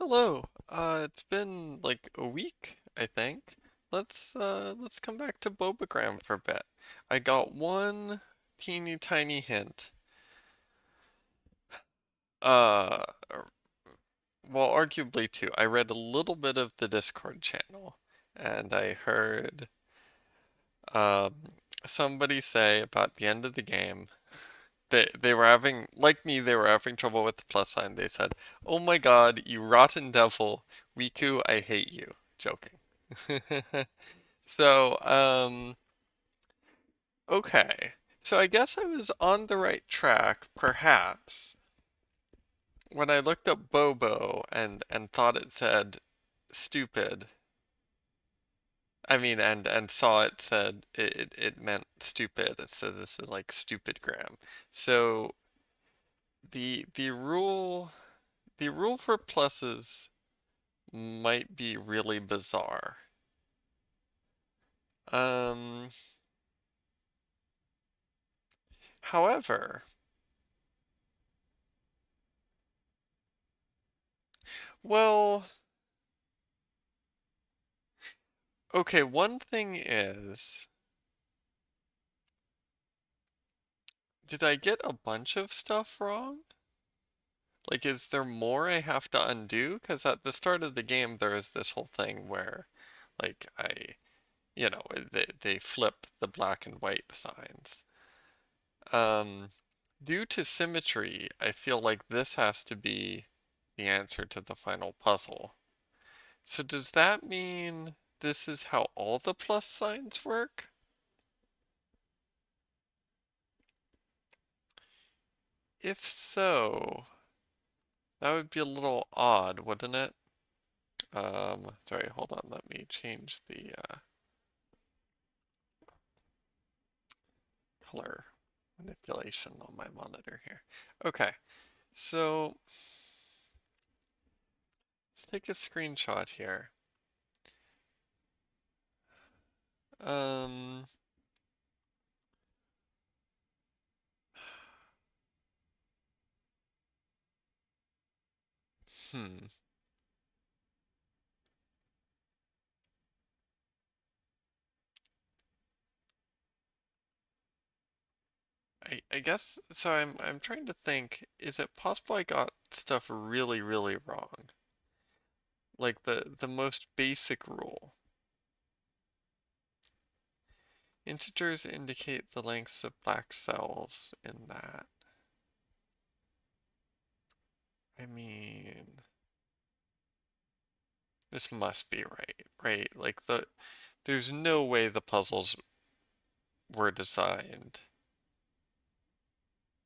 Hello. It's been like a week, I think. Let's come back to Bobogram for a bit. I got one teeny tiny hint. Uh, well, arguably two. I read a little bit of the Discord channel, and I heard um somebody say about the end of the game they were having, like me, they were having trouble with the plus sign. They said, "Oh my God, you rotten devil, Wiku, I hate you." Joking. So, okay. So I guess I was on the right track, perhaps, when I looked up Bobo and thought it said stupid. I mean, and saw it said it meant stupid. So this is like stupid gram. So the the rule for pluses might be really bizarre. Um, however, well, okay, one thing is, did I get a bunch of stuff wrong? Like, is there more I have to undo? Because at the start of the game, there is this whole thing where, like, they flip the black and white signs. Um, Due to symmetry, I feel like this has to be the answer to the final puzzle. So does that mean this is how all the plus signs work? If so, that would be a little odd, wouldn't it? Sorry, hold on, let me change the color manipulation on my monitor here. Okay, so let's take a screenshot here. Um, hmm. I guess so. I'm trying to think. Is it possible I got stuff really, really wrong? Like the most basic rule. Integers indicate the lengths of black cells in that. I mean, this must be right, right? Like there's no way the puzzles were designed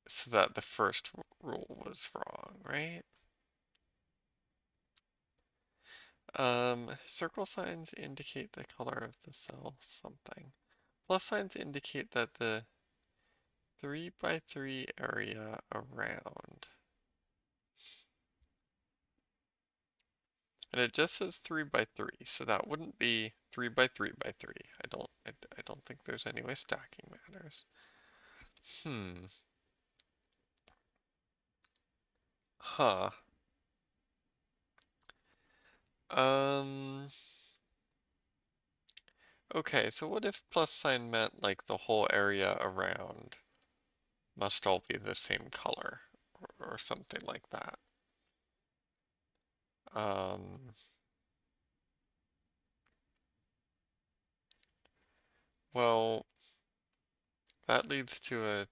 so that the first rule was wrong, right? Circle signs indicate the color of the cell something. Plus signs indicate that the 3 by 3 area around. And it just says 3 by 3, so that wouldn't be 3 by 3 by 3. I don't think there's any way stacking matters. Hmm. Huh. Um, okay, so what if plus sign meant like the whole area around must all be the same color or something like that? Um, well, that leads to a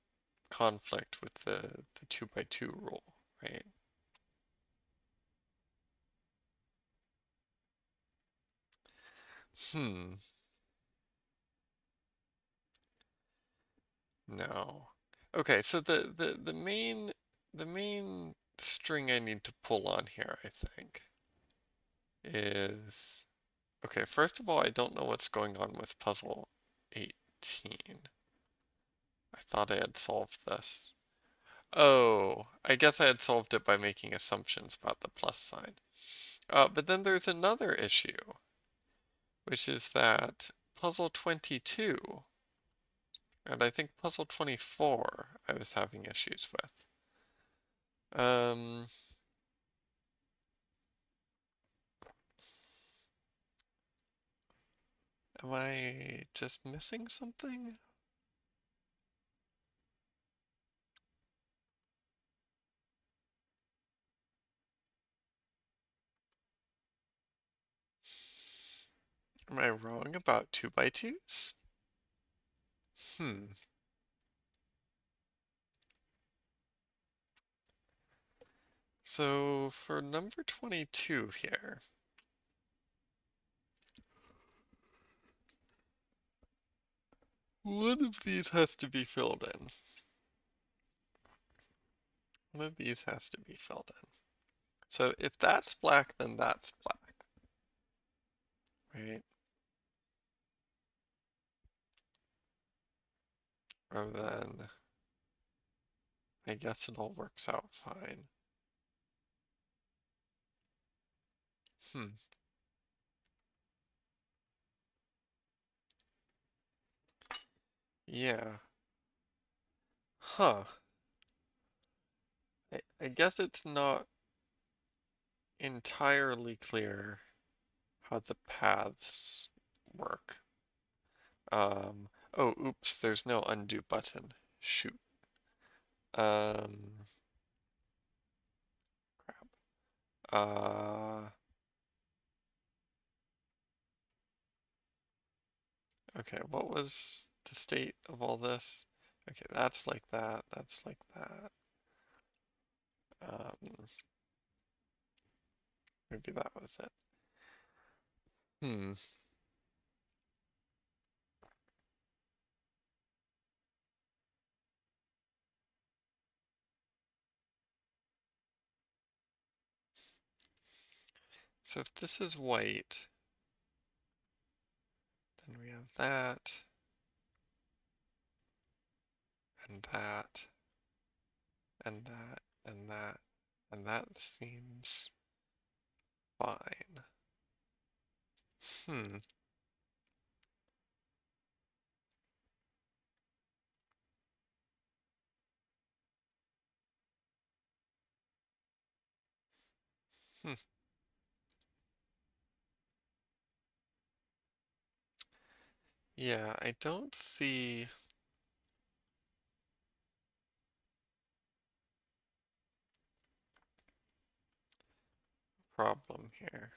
conflict with the 2 by 2 rule, right? Hmm. No. Okay, so the main string I need to pull on here, I think, is okay, first of all, I don't know what's going on with puzzle 18. I thought I had solved this. Oh, I guess I had solved it by making assumptions about the plus sign. But then there's another issue, which is that puzzle 22, and I think puzzle 24 I was having issues with. Um, Am I just missing something? Am I wrong about 2x2s? Hmm. So for number 22 here, one of these has to be filled in. One of these has to be filled in. So if that's black, then that's black, right? Or then I guess it all works out fine. Hmm. Yeah. Huh. I guess it's not entirely clear how the paths work. Oh, oops, there's no undo button. Shoot. Um, Crap. Okay, what was the state of all this? Okay, that's like that, that's like that. Um, Maybe that was it. Hmm. So if this is white, then we have that, and that, and that, and that, and that seems fine. Hmm. Hmm. Yeah, I don't see a problem here.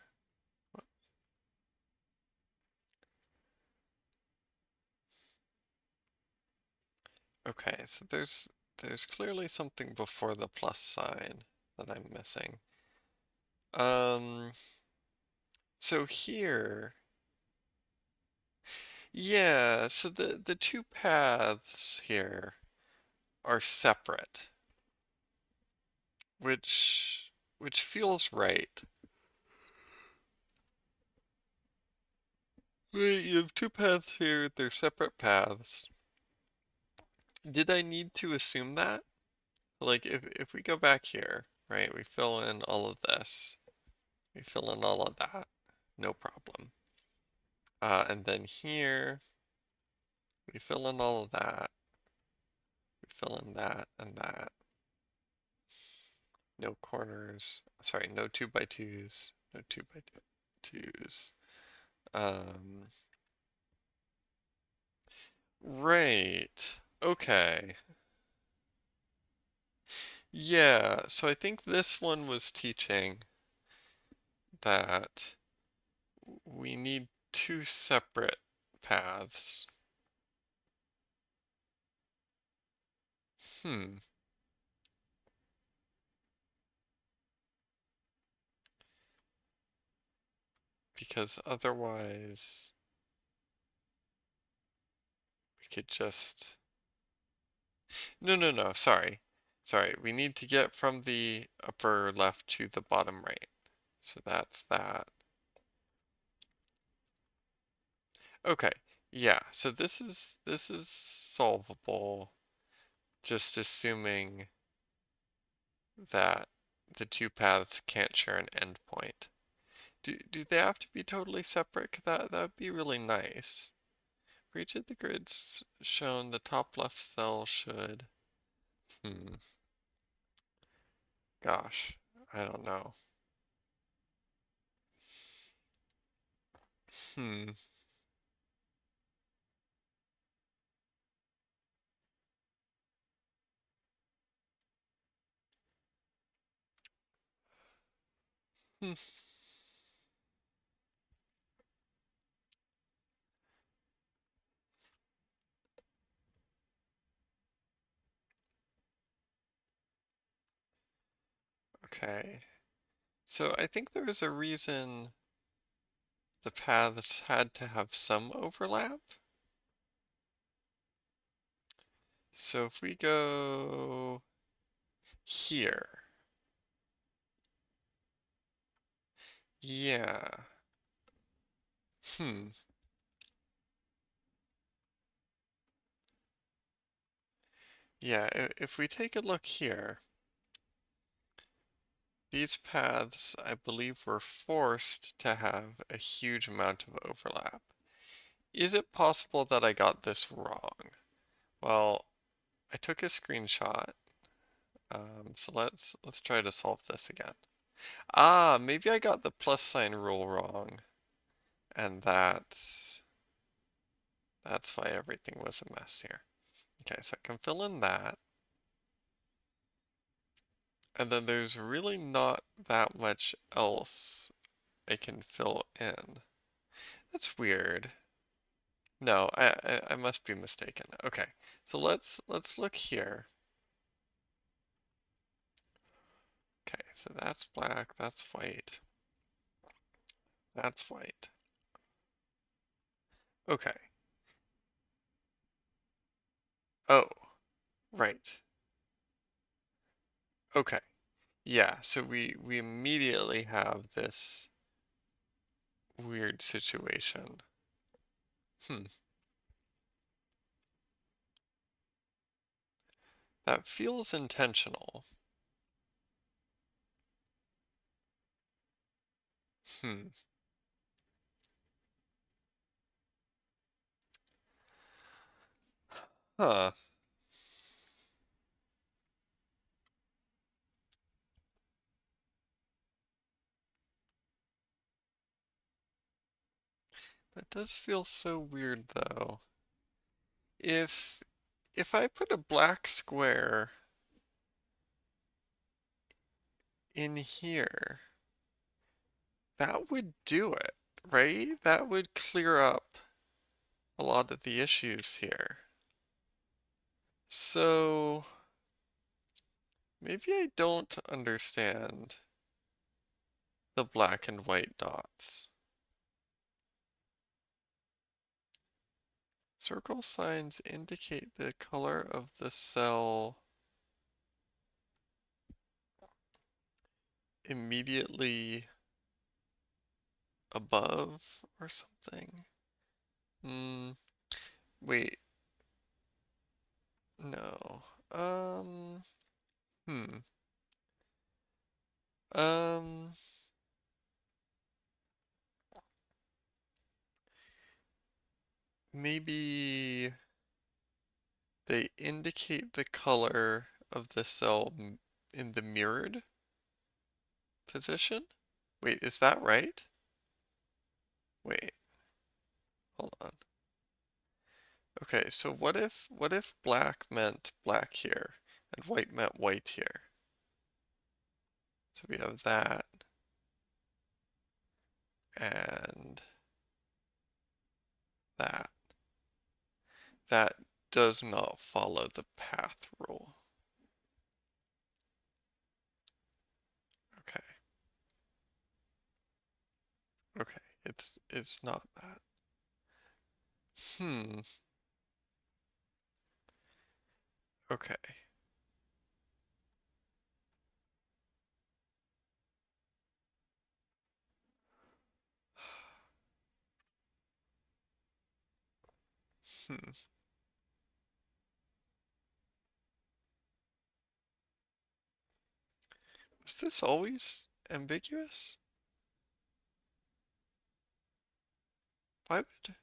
Okay, so there's clearly something before the plus sign that I'm missing. Um, so here, yeah, so the two paths here are separate, which feels right. Wait, you have two paths here, they're separate paths. Did I need to assume that? Like if we go back here, right, we fill in all of this, we fill in all of that, no problem. And then here, we fill in all of that, we fill in that and that. No corners, sorry, no 2x2s, no 2x2s. Um, right, okay. Yeah, so I think this one was teaching that we need two separate paths. Hmm. Because otherwise we could just... No, sorry. Sorry, we need to get from the upper left to the bottom right. So that's that. Okay, yeah, so this is solvable, just assuming that the two paths can't share an endpoint. Do they have to be totally separate? 'Cause that would be really nice. For each of the grids shown, the top left cell should... Hmm. Gosh, I don't know. Hmm. Hmm. Okay. So I think there was a reason the paths had to have some overlap. So if we go here, yeah. Hmm. Yeah, if we take a look here, these paths, I believe, were forced to have a huge amount of overlap. Is it possible that I got this wrong? Well, I took a screenshot, so let's try to solve this again. Ah, maybe I got the plus sign rule wrong, and that's why everything was a mess here. Okay, so I can fill in that, and then there's really not that much else I can fill in. That's weird. No, I must be mistaken. Okay, so let's look here. Okay, so that's black, that's white, that's white. Okay. Oh, right. Okay. Yeah, so we immediately have this weird situation. Hmm. That feels intentional. Hmm. Huh. That does feel so weird though. If if I put a black square in here, that would do it, right? That would clear up a lot of the issues here. So maybe I don't understand the black and white dots. Circle signs indicate the color of the cell immediately above or something. Hmm, wait, no. Um, hmm. Um, maybe they indicate the color of the cell in the mirrored position? Wait, is that right? Wait, hold on. Okay, so what if black meant black here and white meant white here? So we have that and that. That does not follow the path rule. Okay. Okay. It's not that. Hmm. Okay. Hmm. Was this always ambiguous? Why would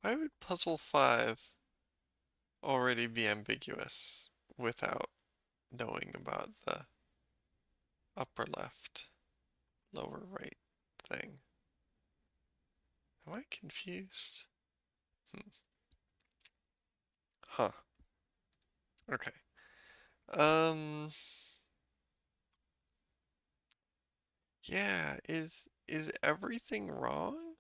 why would puzzle 5 already be ambiguous without knowing about the upper left, lower right thing? Am I confused? Hmm. Huh. Okay. Um, Yeah, is everything wrong?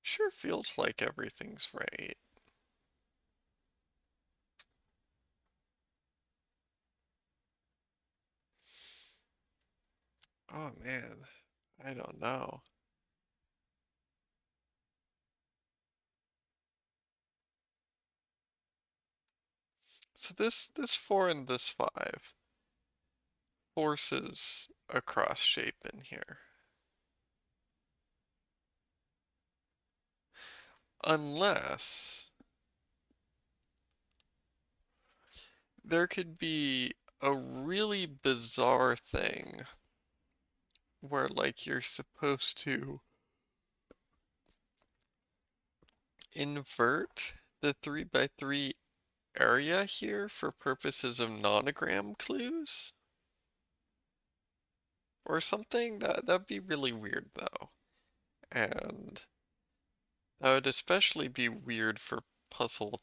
Sure feels like everything's right. Oh man, I don't know. So this 4 and this 5 forces a cross shape in here. Unless there could be a really bizarre thing where like you're supposed to invert the 3 by 3 area here for purposes of nonogram clues or something. That'd be really weird though. And that would especially be weird for puzzle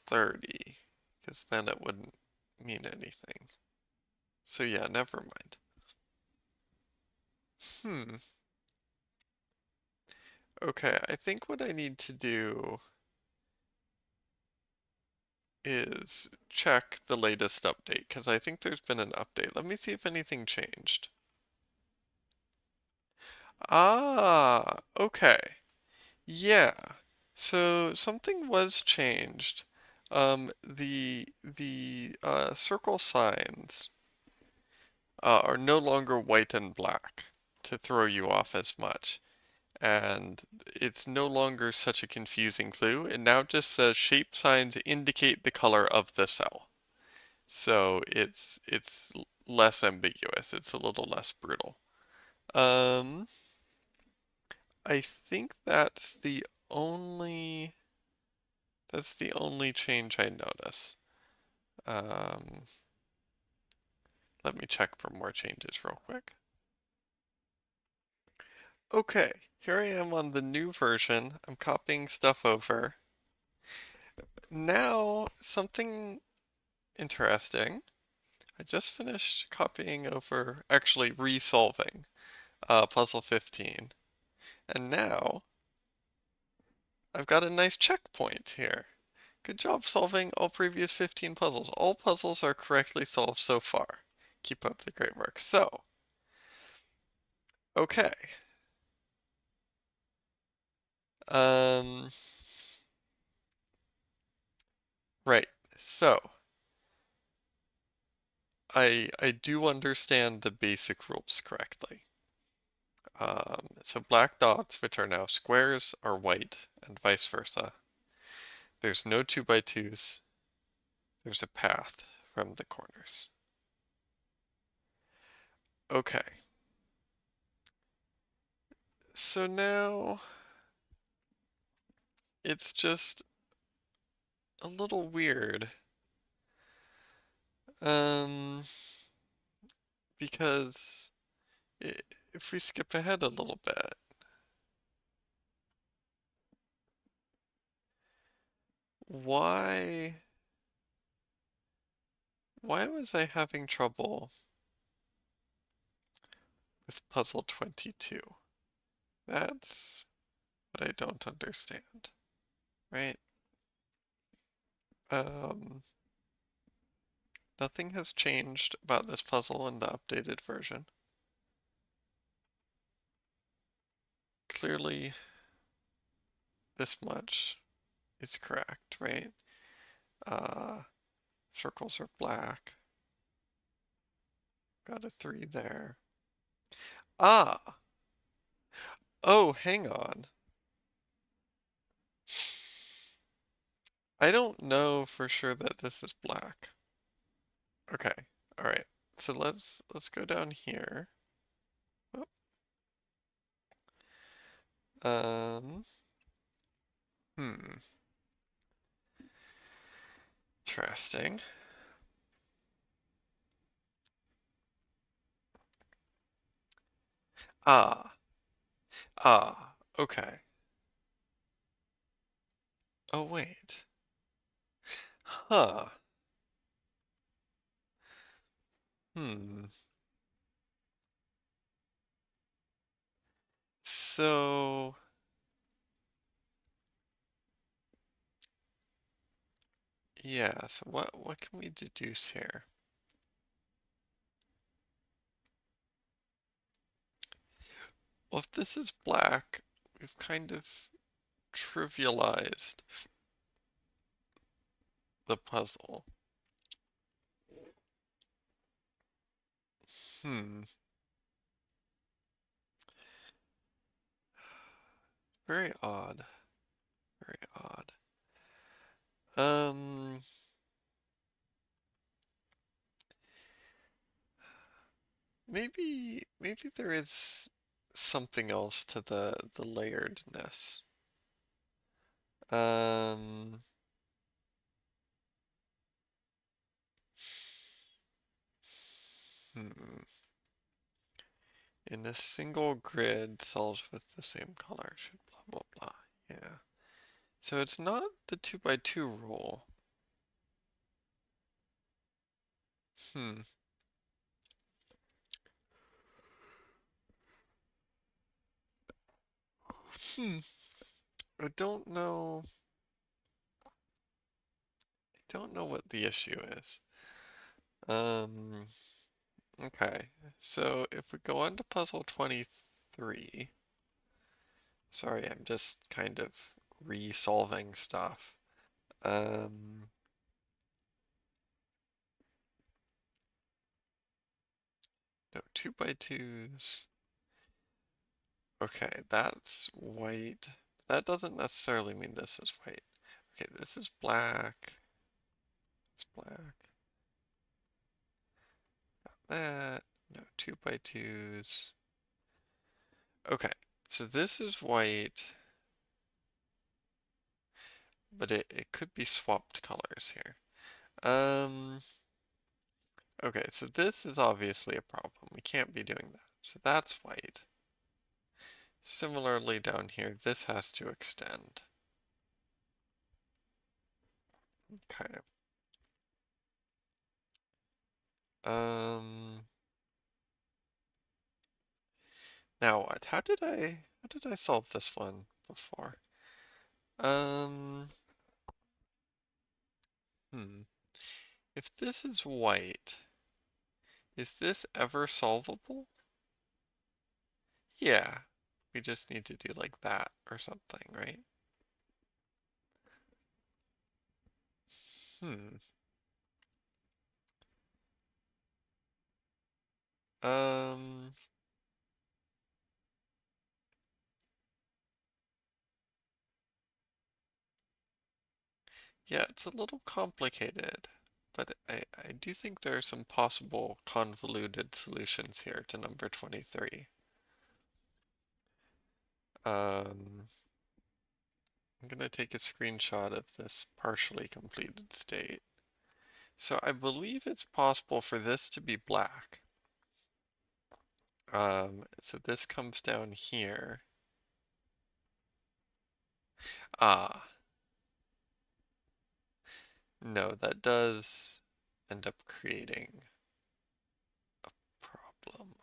30, because then it wouldn't mean anything. So yeah, never mind. Hmm. Okay, I think what I need to do is check the latest update, because I think there's been an update. Let me see if anything changed. Ah, okay. Yeah. So something was changed. The circle signs are no longer white and black to throw you off as much. And it's no longer such a confusing clue. It now just says shape signs indicate the color of the cell. So it's less ambiguous. It's a little less brutal. Um, I think only that's the only change I notice. Um, Let me check for more changes real quick. Okay, here I am on the new version. I'm copying stuff over. Now, something interesting. I just finished copying over, actually resolving puzzle 15. And now I've got a nice checkpoint here. Good job solving all previous 15 puzzles. All puzzles are correctly solved so far. Keep up the great work. So, okay. Um, right. So, I do understand the basic rules correctly. So black dots, which are now squares, are white, and vice versa. There's no 2 by 2s. There's a path from the corners. Okay. So now it's just a little weird. Um, because if we skip ahead a little bit, why why was I having trouble with puzzle 22? That's what I don't understand, right? Um, Nothing has changed about this puzzle in the updated version. Clearly, this much is correct, right? Uh, Circles are black. Got a 3 there. Ah! Oh, hang on. I don't know for sure that this is black. Okay, alright. So let's go down here. Oh, um, hmm. Interesting. Ah, okay. Oh, wait. Huh. Hmm. So yeah, so what can we deduce here? Well, if this is black, we've kind of trivialized the puzzle. Hmm, very odd. Very odd. Um, maybe there is something else to the layeredness. Um, hmm. In a single grid, cells with the same color should blah blah blah. Yeah. So it's not the 2 by 2 rule. Hmm. Hmm. I don't know. I don't know what the issue is. Um, okay. So if we go on to puzzle 23, sorry, I'm just kind of re-solving stuff. Um, no, 2 by 2s. Okay, that's white. That doesn't necessarily mean this is white. Okay, this is black. It's black. That. No, 2 by 2s. Okay, so this is white, but it could be swapped colors here. Okay, so this is obviously a problem. We can't be doing that. So that's white. Similarly down here, this has to extend. Okay. Um, now what? How did I solve this one before? Um, hmm. If this is white, is this ever solvable? Yeah. We just need to do like that or something, right? Hmm. Um, yeah, it's a little complicated, but I do think there are some possible convoluted solutions here to number 23. Um, I'm gonna take a screenshot of this partially completed state. So I believe it's possible for this to be black. So this comes down here. Ah, no, that does end up creating a problem.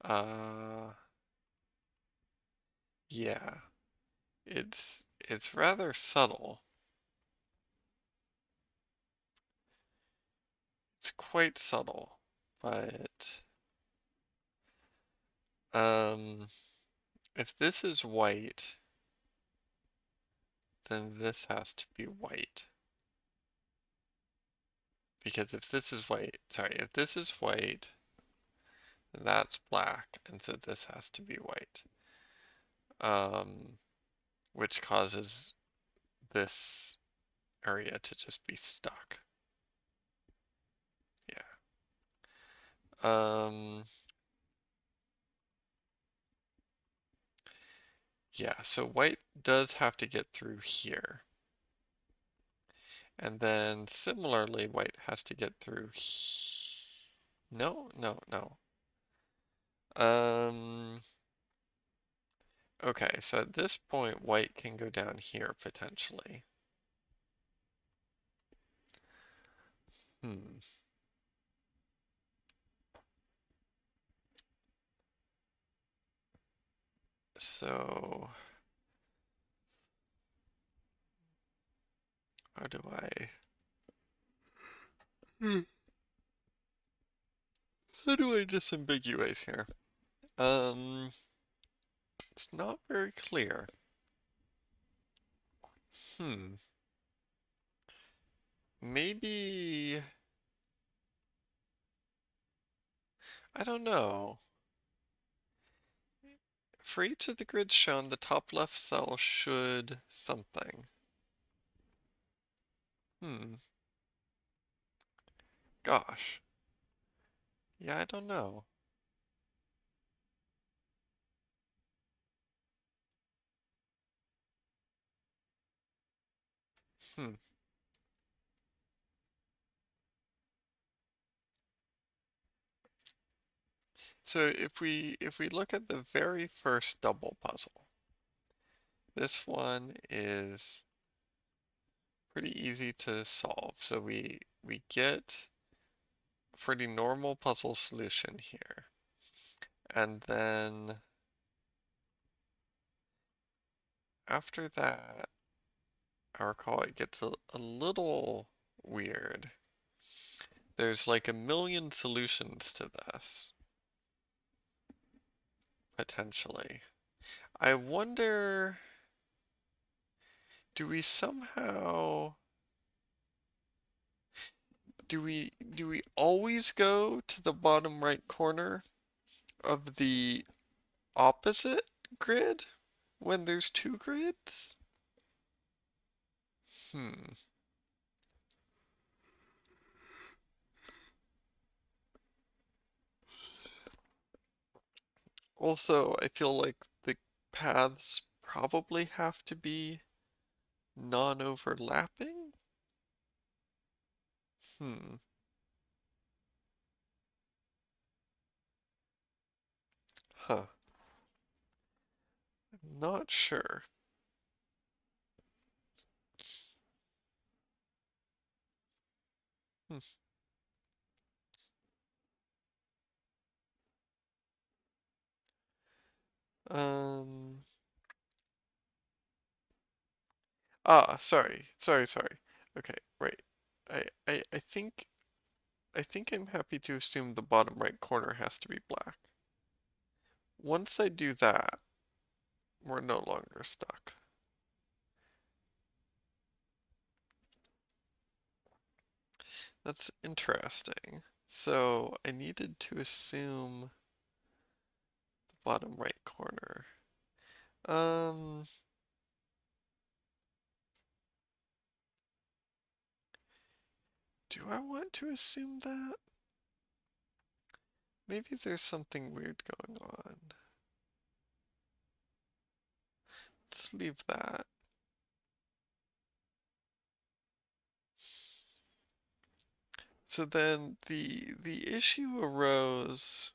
Uh, yeah, it's rather subtle. It's quite subtle, but um, if this is white, then this has to be white. Because if this is white, sorry, if this is white, then that's black, and so this has to be white. Um, which causes this area to just be stuck. Yeah. Yeah, so white does have to get through here. And then similarly, white has to get through No, no, no. Um, okay, so at this point, white can go down here potentially. Hmm. So, how do Hmm. How do I disambiguate here? It's not very clear. Hmm. Maybe, I don't know. For each of the grids shown, the top left cell should something. Hmm. Gosh. Yeah, I don't know. Hmm. So if we look at the very first double puzzle, this one is pretty easy to solve. So we get a pretty normal puzzle solution here. And then after that, I recall it gets a little weird. There's like a million solutions to this, potentially. I wonder, do we somehow, do we always go to the bottom right corner of the opposite grid when there's two grids? Hmm. Also, I feel like the paths probably have to be non-overlapping? Hmm. Huh. I'm not sure. Hmm. Um. Sorry. Okay, right. I think I'm happy to assume the bottom right corner has to be black. Once I do that, we're no longer stuck. That's interesting. So I needed to assume the bottom right corner. Um, do I want to assume that? Maybe there's something weird going on. Let's leave that. So then the issue arose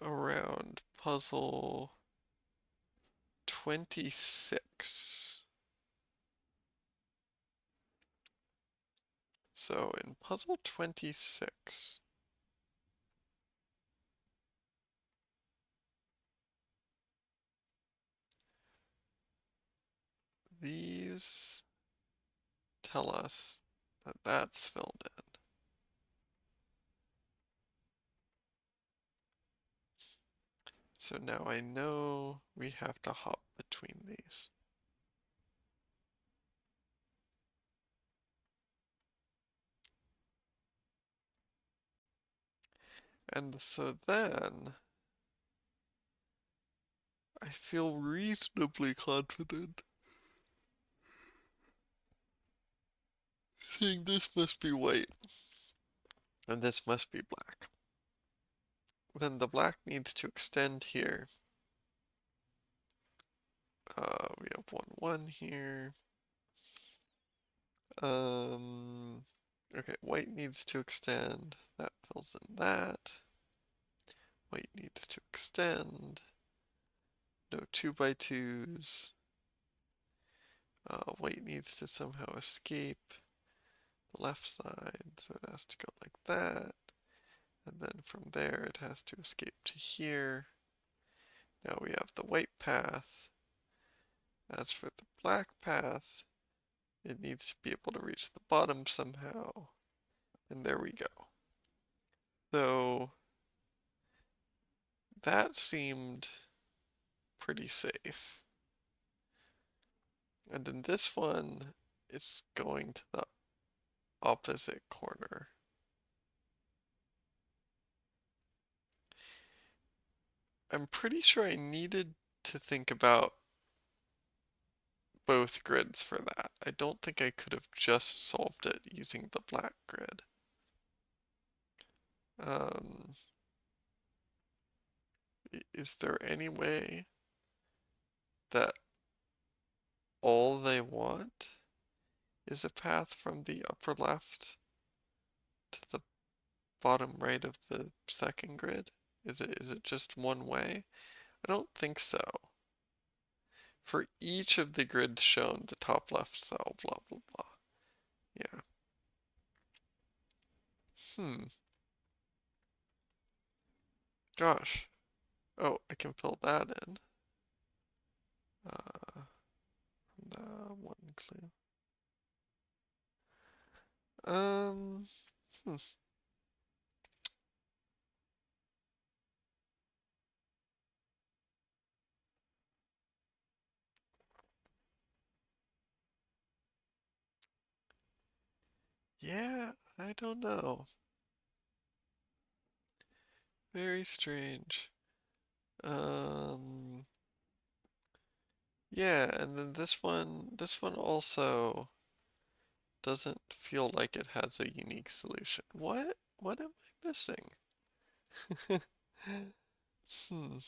around puzzle 26. So in puzzle 26, these tell us that that's filled in. So now I know we have to hop between these. And so then I feel reasonably confident saying this must be white and this must be black. Then the black needs to extend here. We have 1 here. Okay, white needs to extend. That fills in that. White needs to extend. No 2x2s. White needs to somehow escape the left side, so it has to go like that. And then from there it has to escape to here. Now we have the white path. As for the black path, it needs to be able to reach the bottom somehow. And there we go. So that seemed pretty safe. And in this one, it's going to the opposite corner. I'm pretty sure I needed to think about both grids for that. I don't think I could have just solved it using the black grid. Um, is there any way that all they want is a path from the upper left to the bottom right of the second grid? Is it just one way? I don't think so. For each of the grids shown, the top left cell, blah blah blah. Yeah. Gosh. Oh, I can fill that in. The one clue. Um, hmm. Yeah, I don't know. Very strange. Um, yeah, and then this one also doesn't feel like it has a unique solution. What am I missing? Hmm.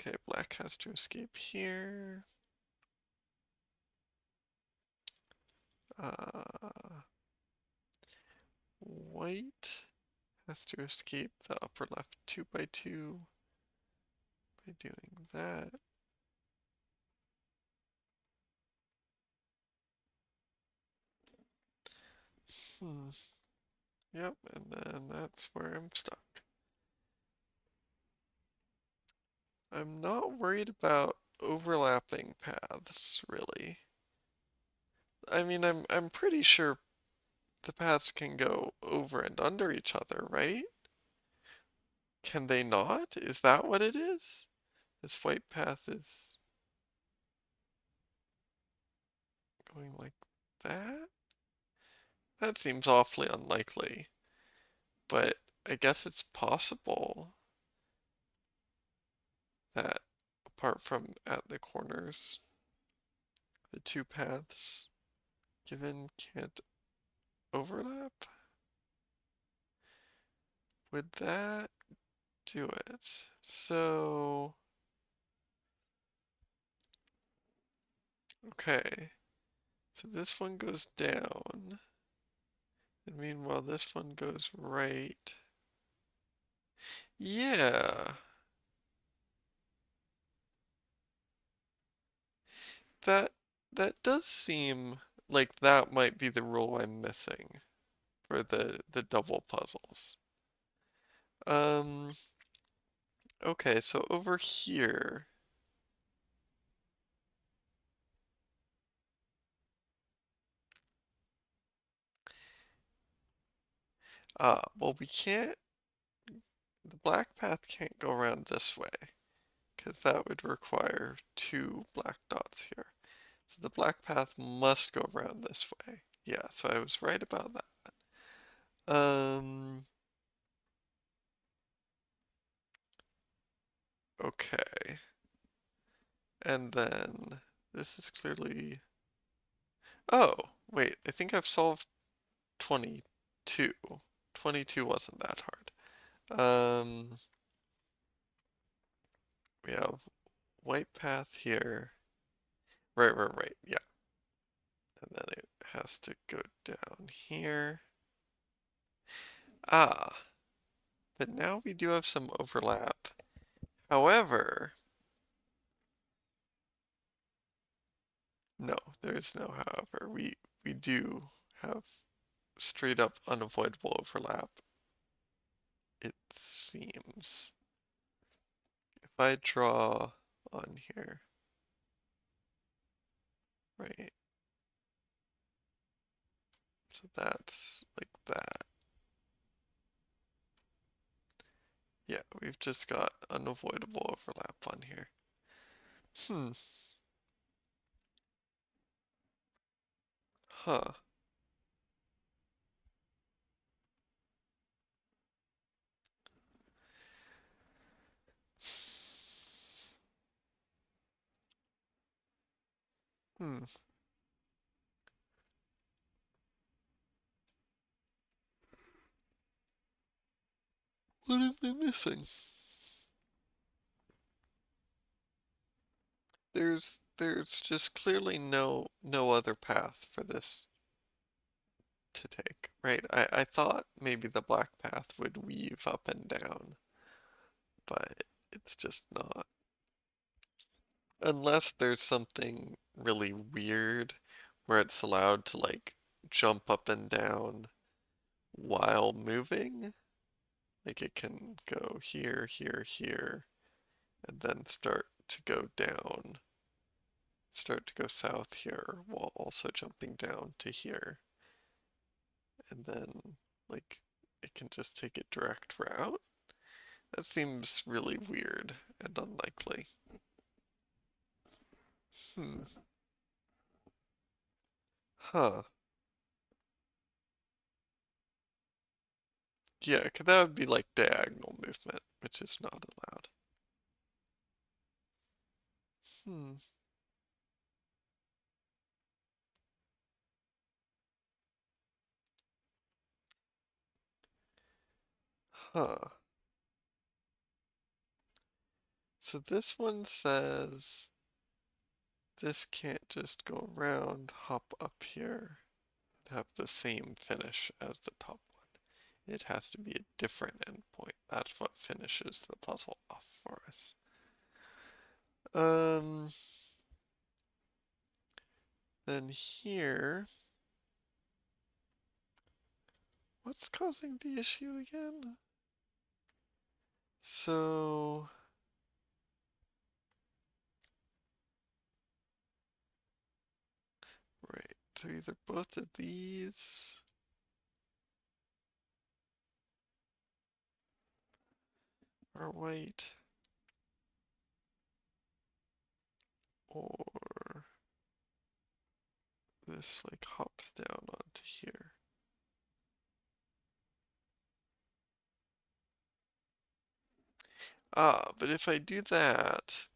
Okay, black has to escape here. White has to escape the upper left 2x2 by doing that. Hmm. Yep, and then that's where I'm stuck. I'm not worried about overlapping paths, really. I mean, I'm pretty sure the paths can go over and under each other, right? Can they not? Is that what it is? This white path is going like that? That seems awfully unlikely, but I guess it's possible that apart from at the corners, the two paths given can't overlap? Would that do it? So, okay. So this one goes down, and meanwhile this one goes right. Yeah, that that does seem like that might be the rule I'm missing for the double puzzles. Um, okay, so over here, well we can't, the black path can't go around this way, because that would require two black dots here. So the black path must go around this way. Yeah, so I was right about that. Okay. And then this is clearly... Oh, wait, I think I've solved 22. 22 wasn't that hard. We have white path here. Right, yeah. And then it has to go down here. Ah, but now we do have some overlap. However, no, there's no however. We do have straight up unavoidable overlap, it seems. If I draw on here, right? So that's like that. Yeah, we've just got unavoidable overlap on here. Hmm. Huh. Hmm. What am I missing? There's just clearly no other path for this to take, right? I thought maybe the black path would weave up and down, but it's just not. Unless there's something really weird where it's allowed to like jump up and down while moving. Like it can go here, here, here, and then start to go south here while also jumping down to here. And then like it can just take a direct route. That seems really weird and unlikely. Hmm. Huh. Yeah, 'cause that would be like diagonal movement, which is not allowed. Hmm. Huh. So this one says this can't just go around, hop up here, and have the same finish as the top one. It has to be a different endpoint. That's what finishes the puzzle off for us. Um, then here, what's causing the issue again? So, right, so either both of these are white, or this like hops down onto here. Ah, but if I do that,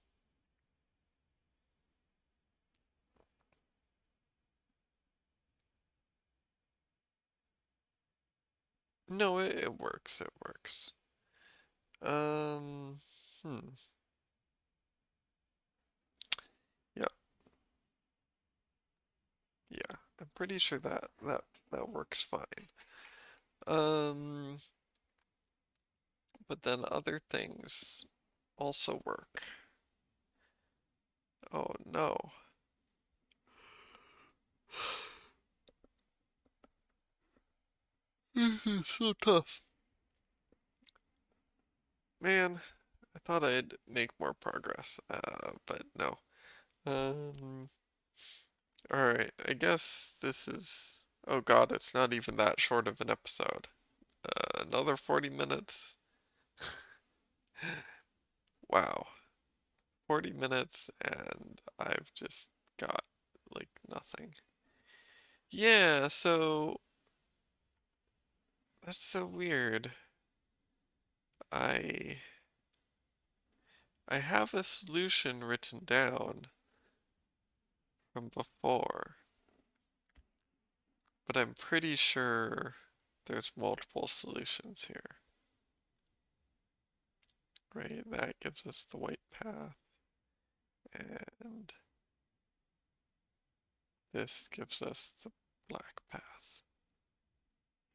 no, it works, it works. Um, hmm, yeah, yeah, I'm pretty sure that works fine. Um, but then other things also work. Oh no. This is so tough. Man, I thought I'd make more progress, but no. Um, alright, I guess this is... Oh god, it's not even that short of an episode. Another 40 minutes? Wow. 40 minutes and I've just got, like, nothing. Yeah, so... That's so weird. I... I have a solution written down from before, but I'm pretty sure there's multiple solutions here. Right, that gives us the white path, and this gives us the black path.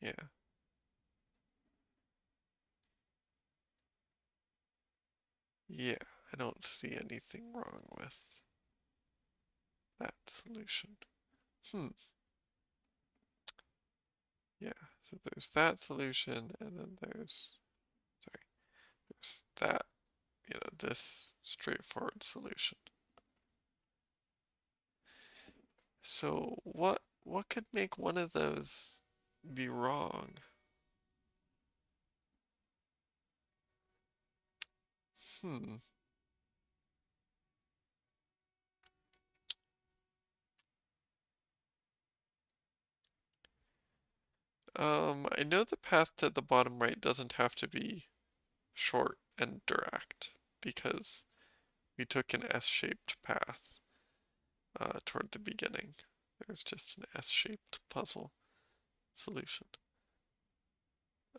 Yeah. Yeah, I don't see anything wrong with that solution. Hmm. Yeah, so there's that solution, and then sorry, there's that, this straightforward solution. So what could make one of those be wrong? Hmm. I know the path to the bottom right doesn't have to be short and direct because we took an S-shaped path toward the beginning. There's just an S-shaped puzzle solution.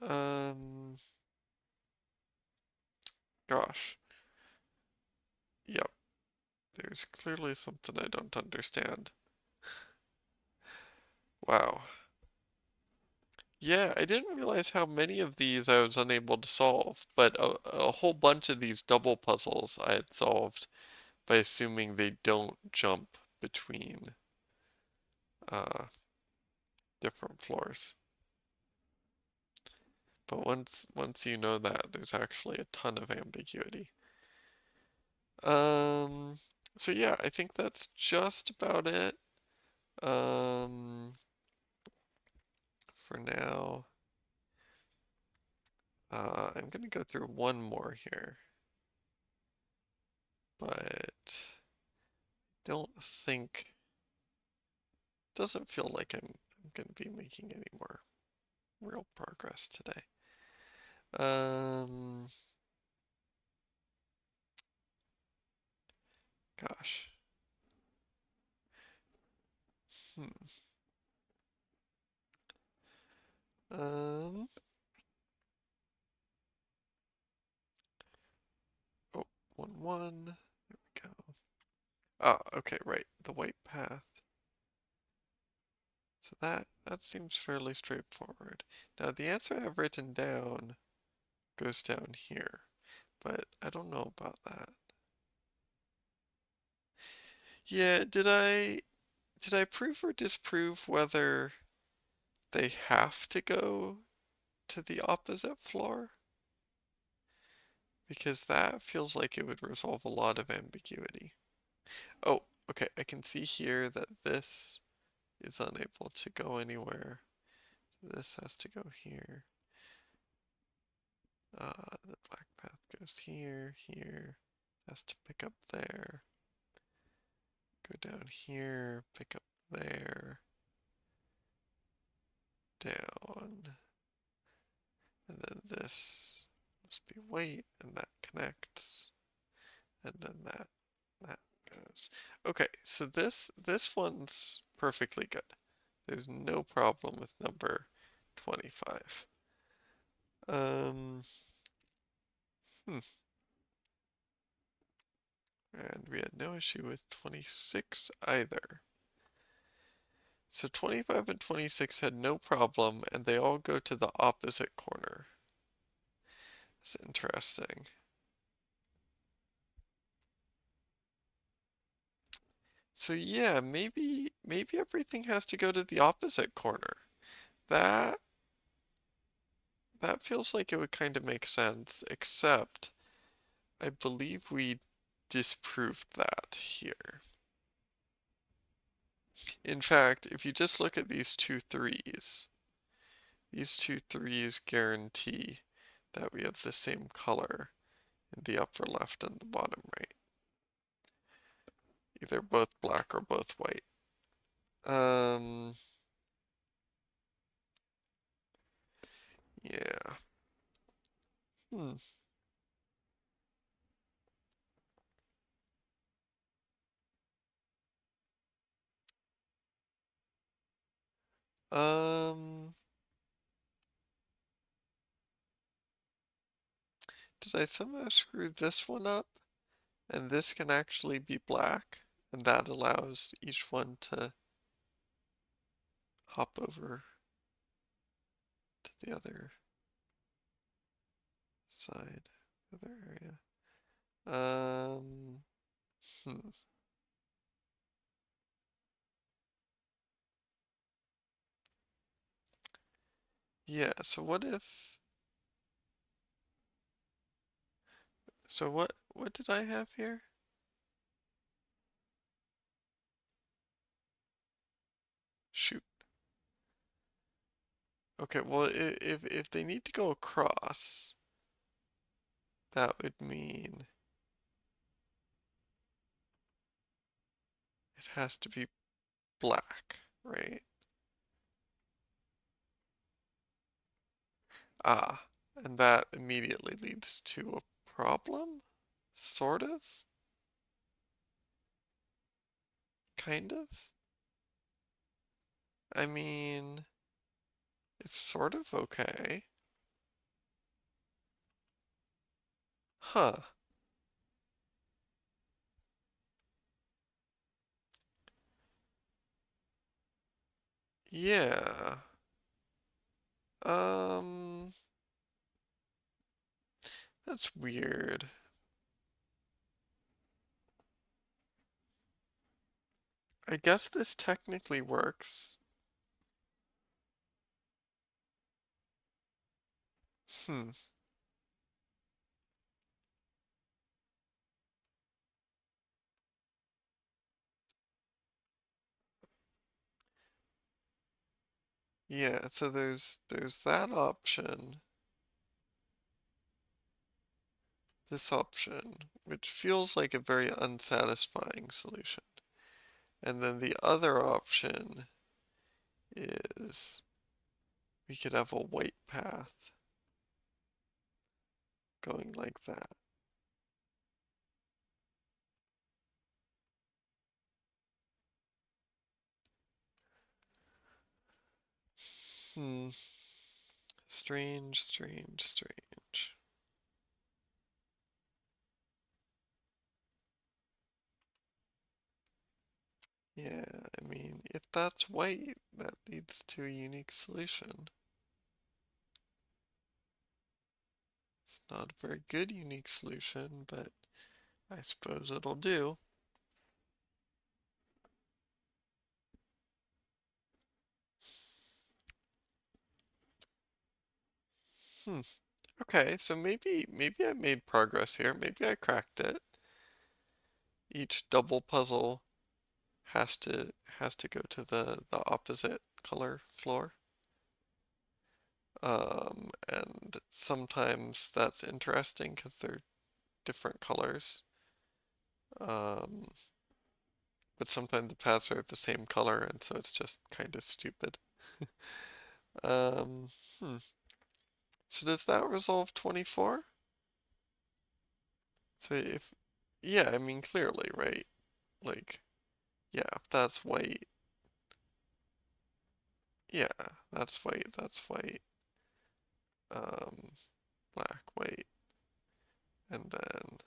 Um, Gosh, yep, there's clearly something I don't understand. Wow. Yeah, I didn't realize how many of these I was unable to solve, but a whole bunch of these double puzzles I had solved by assuming they don't jump between uh, different floors. But once you know that, there's actually a ton of ambiguity. Um, so yeah, I think that's just about it. Um, for now, I'm gonna go through one more here, but don't think, doesn't feel like I'm gonna be making any more real progress today. Um, Gosh. Hmm. Um, oh, 1, 1. There we go. Ah, okay, right. The white path. So that seems fairly straightforward. Now the answer I have written down goes down here, but I don't know about that. Yeah, did I prove or disprove whether they have to go to the opposite floor? Because that feels like it would resolve a lot of ambiguity. Oh, okay, I can see here that this is unable to go anywhere. This has to go here. The black path goes here, here. Has to pick up there. Go down here, pick up there. Down. And then this must be white, and that connects. And then that goes. Okay, so this one's perfectly good. There's no problem with number 25. Um, hmm. And we had no issue with 26 either. So 25 and 26 had no problem, and they all go to the opposite corner. It's interesting. So yeah, maybe everything has to go to the opposite corner. That that feels like it would kind of make sense, except I believe we disproved that here. In fact, if you just look at these two threes guarantee that we have the same color in the upper left and the bottom right. Either both black or both white. Um, yeah. Hmm. Um, did I somehow screw this one up? And this can actually be black, and that allows each one to hop over to the other side, other area. Um, hmm. Yeah, so what did I have here? Shoot. Okay, well, if they need to go across, that would mean it has to be black, right? Ah, and that immediately leads to a problem? Sort of? Kind of? I mean, it's sort of okay. Huh. Yeah. Um, that's weird. I guess this technically works. Hmm. Yeah, so there's that option, this option, which feels like a very unsatisfying solution. And then the other option is we could have a white path going like that. Hmm. Strange, strange, strange. Yeah, I mean, if that's white, that leads to a unique solution. It's not a very good unique solution, but I suppose it'll do. Hmm. Okay, so maybe I made progress here. Maybe I cracked it. Each double puzzle has to go to the opposite color floor. And sometimes that's interesting because they're different colors. Um, but sometimes the paths are the same color, and so it's just kind of stupid. Um, hmm. So does that resolve 24? So if, yeah, I mean clearly, right? Like, yeah, if that's white, yeah, that's white, that's white. Um, black, white, and then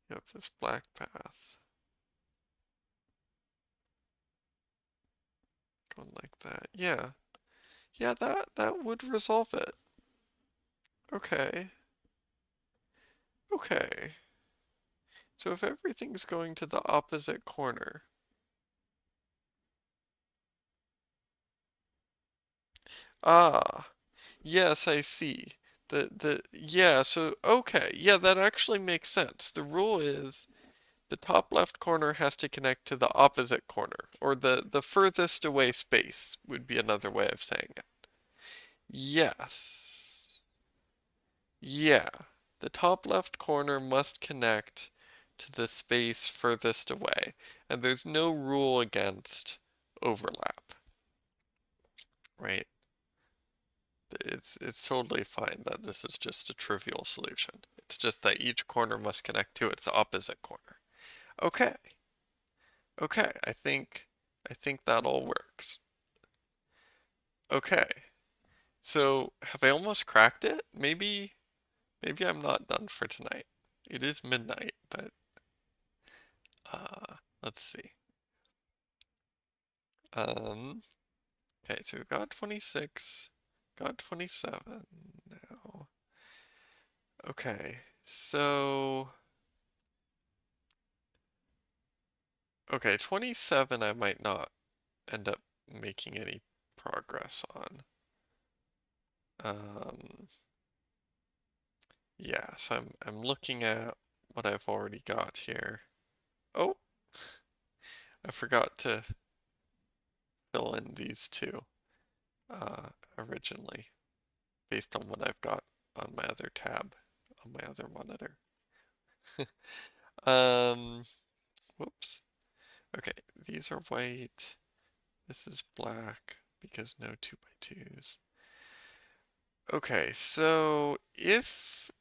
you have this black path going like that. Yeah, yeah, that would resolve it. Okay, okay. So if everything's going to the opposite corner, ah, yes, I see. Yeah, so okay, yeah, that actually makes sense. The rule is the top left corner has to connect to the opposite corner, or the furthest away space would be another way of saying it. Yes. Yeah. The top left corner must connect to the space furthest away, and there's no rule against overlap, right? It's totally fine that this is just a trivial solution. It's just that each corner must connect to its opposite corner. Okay. Okay, I think that all works. Okay. So, have I almost cracked it? Maybe I'm not done for tonight. It is midnight, but let's see. Um, okay, so we got 26, got 27 now. Okay, so... Okay, 27 I might not end up making any progress on. Um, yeah, so I'm looking at what I've already got here. Oh, I forgot to fill in these two originally, based on what I've got on my other tab, on my other monitor. Um, whoops. Okay, these are white. This is black because no 2x2s. Okay, so if...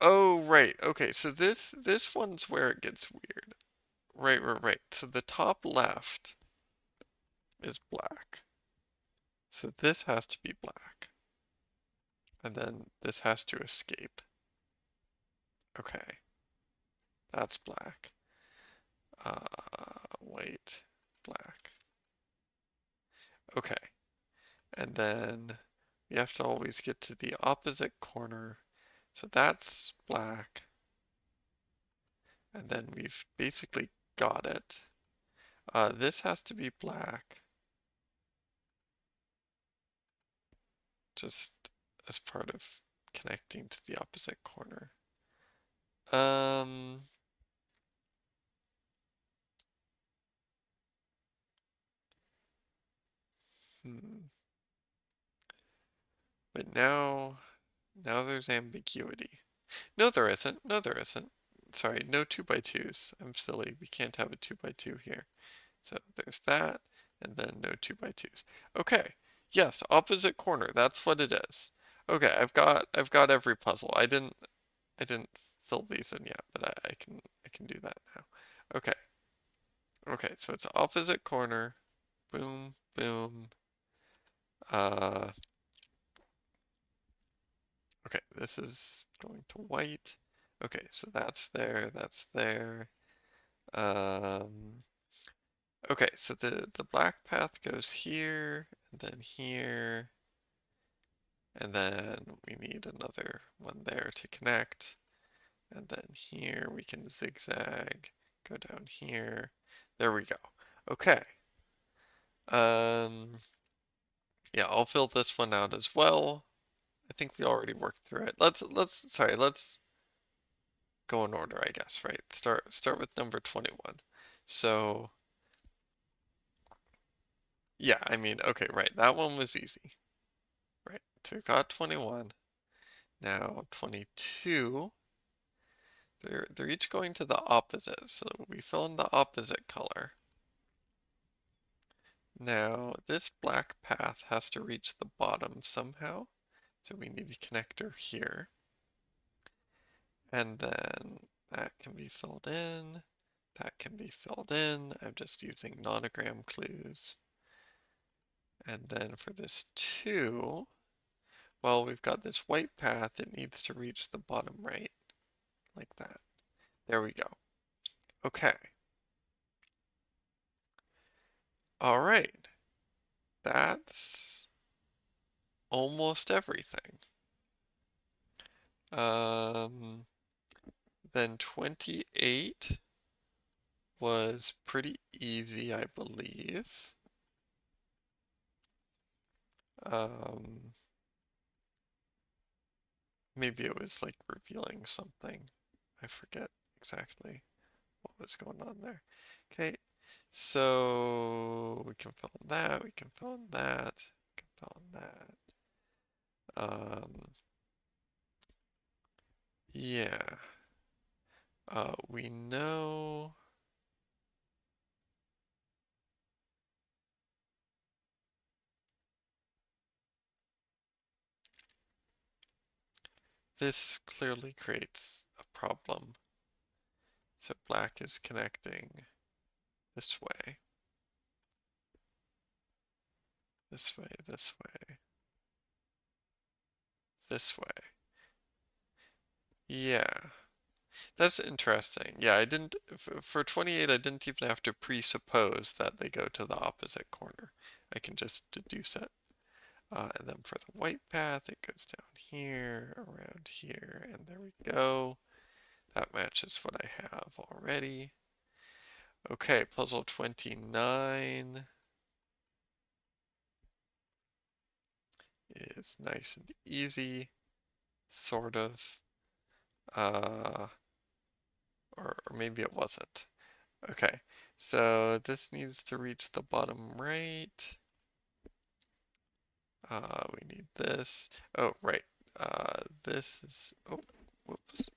Oh, right. Okay, so this one's where it gets weird. Right. So the top left is black. So this has to be black. And then this has to escape. Okay, that's black. White, black. Okay, and then we have to always get to the opposite corner. So that's black. And then we've basically got it. This has to be black. Just as part of connecting to the opposite corner. Um, but now there's ambiguity. No, there isn't. No, there isn't. Sorry, no 2x2s. I'm silly. We can't have a 2x2 here. So there's that, and then no 2x2s. Okay. Yes, opposite corner. That's what it is. Okay, I've got every puzzle. I didn't fill these in yet, but I can do that now. Okay. Okay, so it's opposite corner. Boom, boom. Uh okay, this is going to white. Okay, so that's there, that's there. Um okay, so the black path goes here, and then here, and then we need another one there to connect. And then here we can zigzag, go down here. There we go. Okay. Yeah, I'll fill this one out as well. I think we already worked through it. Let's go in order, I guess, right? Start with number 21. So, yeah, I mean, okay, right. That one was easy. Right. So we got 21. Now 22. They're each going to the opposite, so we fill in the opposite color. Now, this black path has to reach the bottom somehow, so we need a connector here. And then that can be filled in, that can be filled in. I'm just using nonogram clues. And then for this 2, well, we've got this white path, it needs to reach the bottom right, like that. There we go. Okay. All right. That's almost everything. Then 28 was pretty easy, I believe. Maybe it was like revealing something. I forget exactly what was going on there. Okay, so we can fill in that, we can fill in that, we can fill in that. Yeah. We know this clearly creates a problem. So black is connecting this way, this way, this way, this way. Yeah, that's interesting. Yeah, I didn't, for 28, I didn't even have to presuppose that they go to the opposite corner. I can just deduce it. And then for the white path, it goes down here, around here, and there we go. That matches what I have already. Okay, puzzle 29 is nice and easy, sort of. Or maybe it wasn't. Okay, so this needs to reach the bottom right. We need this. Oh, right. This is, oh, whoops.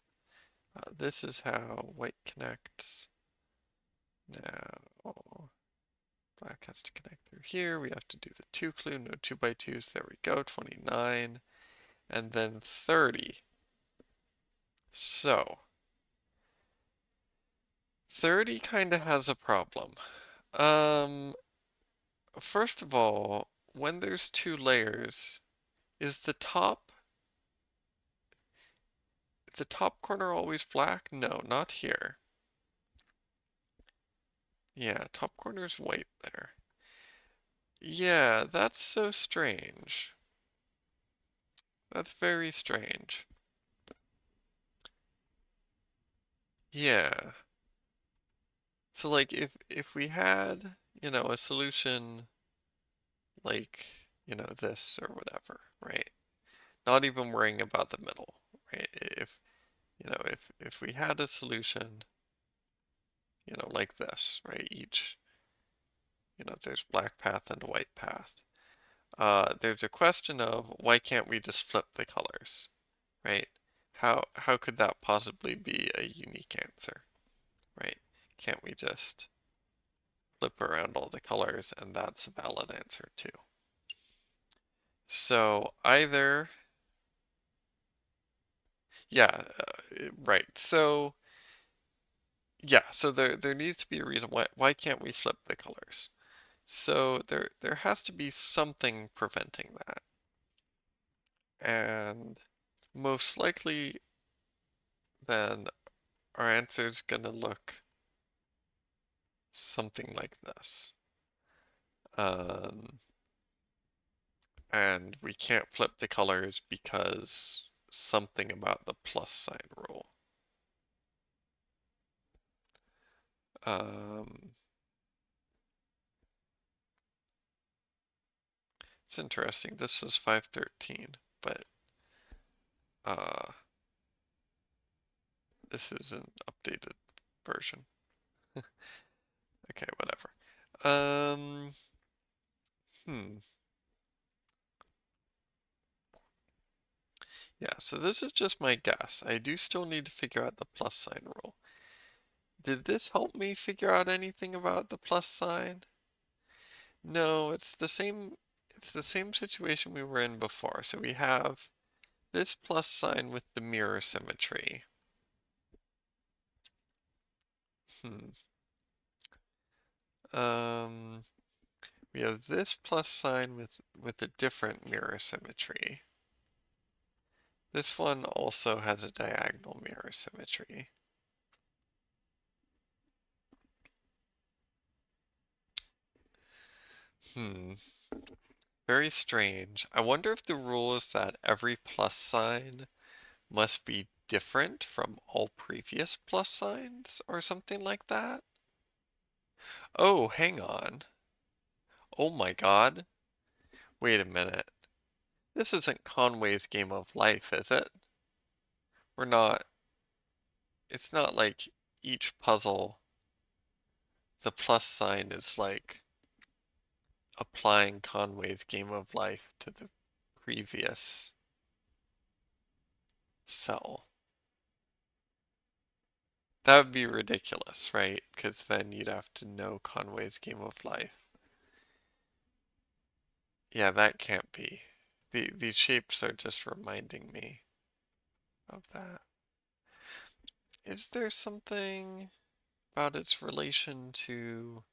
This is how white connects. Now, black has to connect through here. We have to do the 2 clue, no 2x2s. There we go, 29. And then 30. So, 30 kind of has a problem. First of all, when there's 2 layers, is the top corner always black? No, not here. Yeah, top corner's white there. Yeah, that's so strange. That's very strange. Yeah. So like if we had, a solution like, this or whatever, right? Not even worrying about the middle, right? If we had a solution, like this, right? Each, there's black path and a white path. There's a question of why can't we just flip the colors, right? How could that possibly be a unique answer, right? Can't we just flip around all the colors and that's a valid answer too? So either, yeah, right. So yeah, so there needs to be a reason why can't we flip the colors? So there has to be something preventing that. And most likely then our answer is going to look something like this. And we can't flip the colors because something about the plus sign rule. It's interesting. This is 513, but this is an updated version. Okay, whatever. Yeah, so this is just my guess. I do still need to figure out the plus sign rule. Did this help me figure out anything about the plus sign? No, it's the same situation we were in before. So we have this plus sign with the mirror symmetry. We have this plus sign with a different mirror symmetry. This one also has a diagonal mirror symmetry. Very strange. I wonder if the rule is that every plus sign must be different from all previous plus signs or something like that. Oh, hang on. Oh my God. Wait a minute. This isn't Conway's Game of Life, is it? We're not, it's not like each puzzle, the plus sign is like applying Conway's Game of Life to the previous cell. That would be ridiculous, right? Because then you'd have to know Conway's Game of Life. Yeah, that can't be. These shapes are just reminding me of that. Is there something about its relation to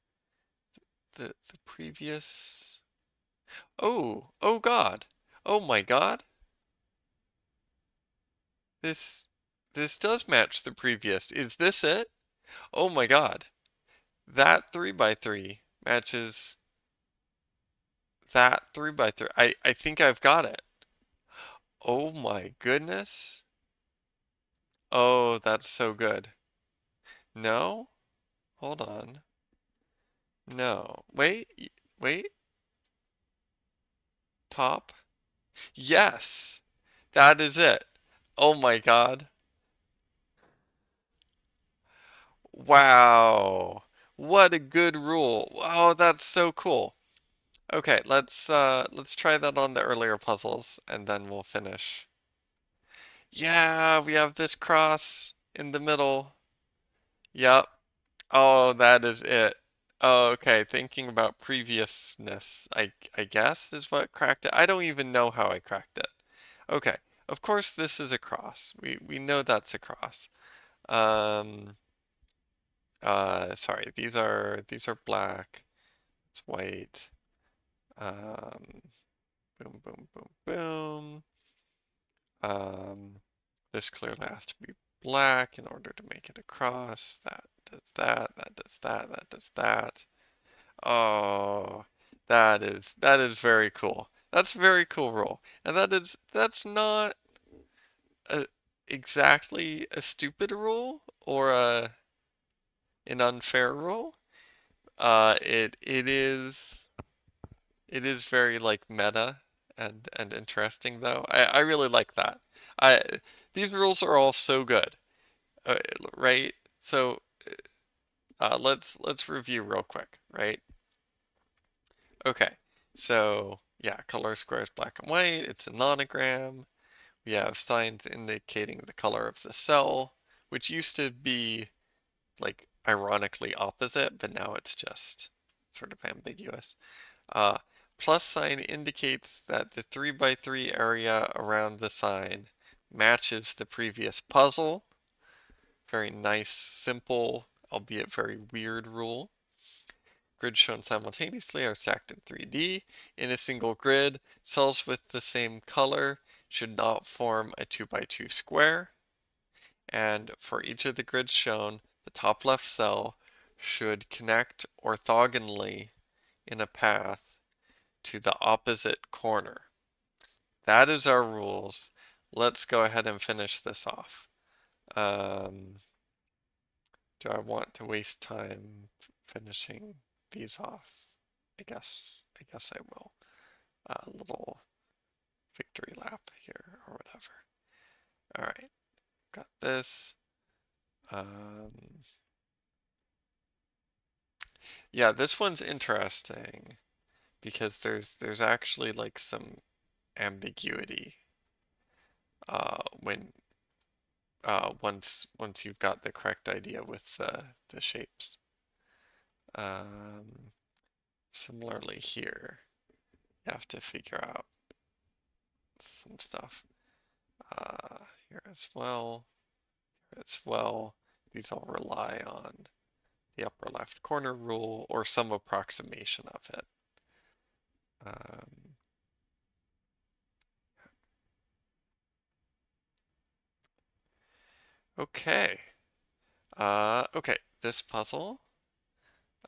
the previous? Oh God. Oh my God. This this does match the previous. Is this it? Oh my God. That 3x3 matches that 3 by 3. I think I've got it. Oh my goodness. Oh, that's so good. No? Hold on. No. Wait. Top? Yes! That is it. Oh my God. Wow. What a good rule. Wow, that's so cool. Okay, let's try that on the earlier puzzles and then we'll finish. Yeah, we have this cross in the middle. Yep. Oh, that is it. Oh, okay, thinking about previousness, I guess is what cracked it. I don't even know how I cracked it. Okay, of course this is a cross. We know that's a cross. Um, sorry, these are black. It's white. Um, boom, boom, boom, boom. Um, this clearly has to be black in order to make it a cross. That does that, that does that, that does that. Oh, that is very cool. That's a very cool rule. And that's not a, exactly a stupid rule or an unfair rule. It is very like meta and interesting though. I really like that. I These rules are all so good, uh, right? So let's review real quick, right? Okay, so yeah, color square is black and white. It's a nonogram. We have signs indicating the color of the cell, which used to be like ironically opposite, but now it's just sort of ambiguous. Uh, Plus sign indicates that the 3 by 3 area around the sign matches the previous puzzle. Very nice, simple, albeit very weird rule. Grids shown simultaneously are stacked in 3D. In a single grid, cells with the same color should not form a 2 by 2 square. And for each of the grids shown, the top left cell should connect orthogonally in a path to the opposite corner. That is our rules. Let's go ahead and finish this off. Um, do I want to waste time finishing these off? I guess I will. A little victory lap here or whatever. All right, got this. Um, yeah, this one's interesting because there's actually like some ambiguity when once you've got the correct idea with the shapes. Um, Similarly here, you have to figure out some stuff. Here as well, here as well. These all rely on the upper left corner rule or some approximation of it. Um, okay. Okay, this puzzle.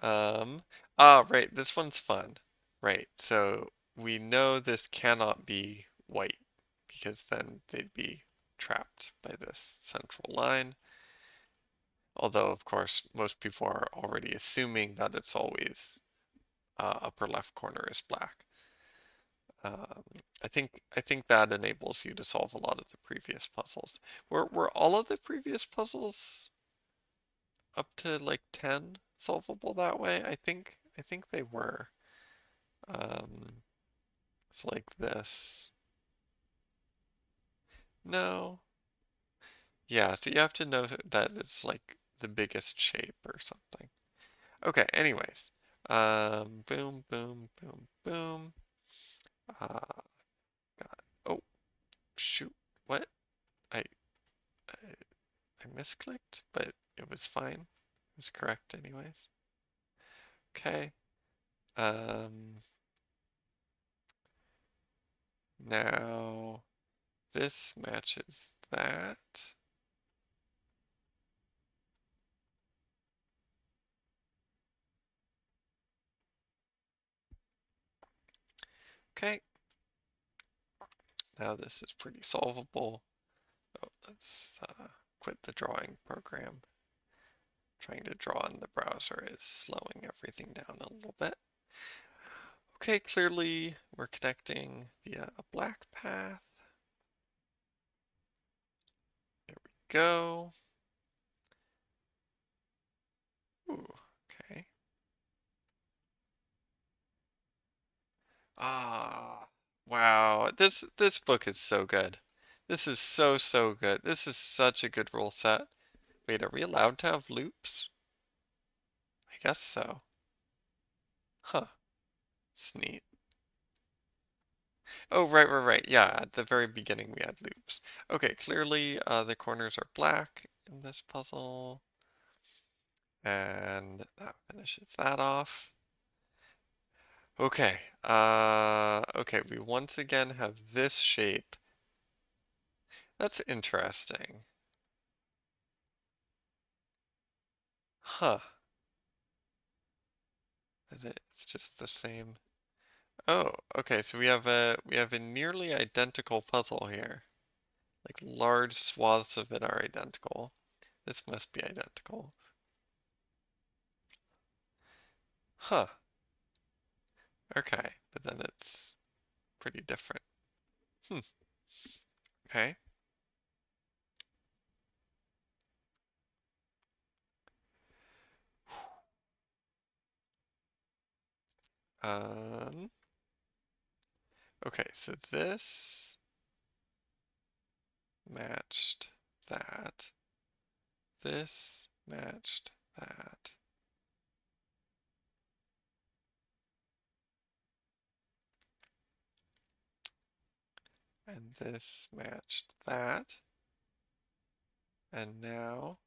Um, right, this one's fun. Right, so we know this cannot be white because then they'd be trapped by this central line. Although, of course, most people are already assuming that it's always upper left corner is black. Um, I think that enables you to solve a lot of the previous puzzles. Were all of the previous puzzles up to like 10 solvable that way? I think they were. Um, so like this. No. Yeah, so you have to know that it's like the biggest shape or something. Okay, anyways. Boom, boom, boom, boom. Uh, oh, shoot. What? I, I I misclicked, but it was fine. It was correct anyways. Okay. Um, Now this matches that. Okay, now this is pretty solvable. Oh, let's quit the drawing program. Trying to draw in the browser is slowing everything down a little bit. Okay, clearly we're connecting via a black path. There we go. Ooh, okay. Ah, wow. This book is so good. This is so good. This is such a good rule set. Wait, are we allowed to have loops? I guess so. Huh. It's neat. Oh, right. Yeah, at the very beginning we had loops. Okay, clearly the corners are black in this puzzle. And that finishes that off. Okay, okay, we once again have this shape. That's interesting. Huh. It's just the same. Oh, okay, so we have a nearly identical puzzle here. Like large swaths of it are identical. This must be identical. Huh. Okay, but then it's pretty different. Hmm. Okay. Um. Okay, so this matched that. This matched that. And this matched that. And now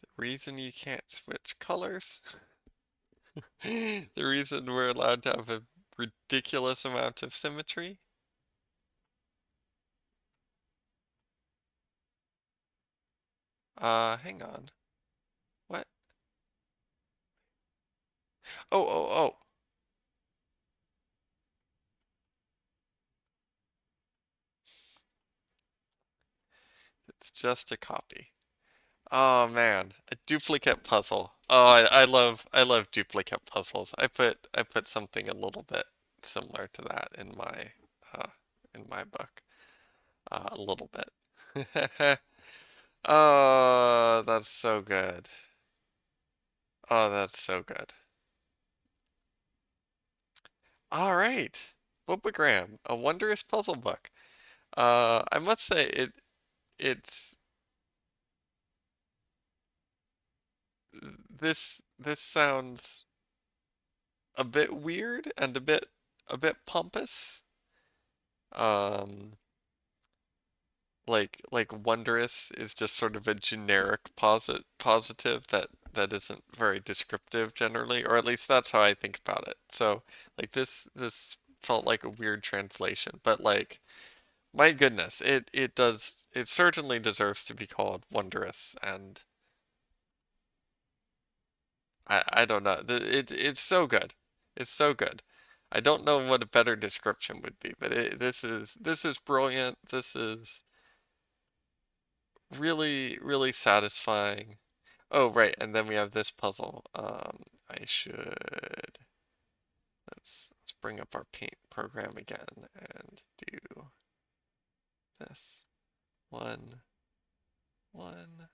the reason you can't switch colors, the reason we're allowed to have a ridiculous amount of symmetry. Hang on. What? Oh. It's just a copy. Oh man, a duplicate puzzle. Oh, I love duplicate puzzles. I put something a little bit similar to that uh in my book. A little bit. Oh, that's so good. Oh, that's so good. All right. Bobogram, a wondrous puzzle book. I must say it's this sounds a bit weird and a bit pompous. Um, like wondrous is just sort of a generic positive that isn't very descriptive generally, or at least that's how I think about it. So like this felt like a weird translation, but like my goodness, it certainly deserves to be called wondrous, and I don't know. It's so good. It's so good. I don't know what a better description would be, but this is brilliant. This is really satisfying. Oh, right, and then we have this puzzle. I should let's bring up our paint program again and do this one, one,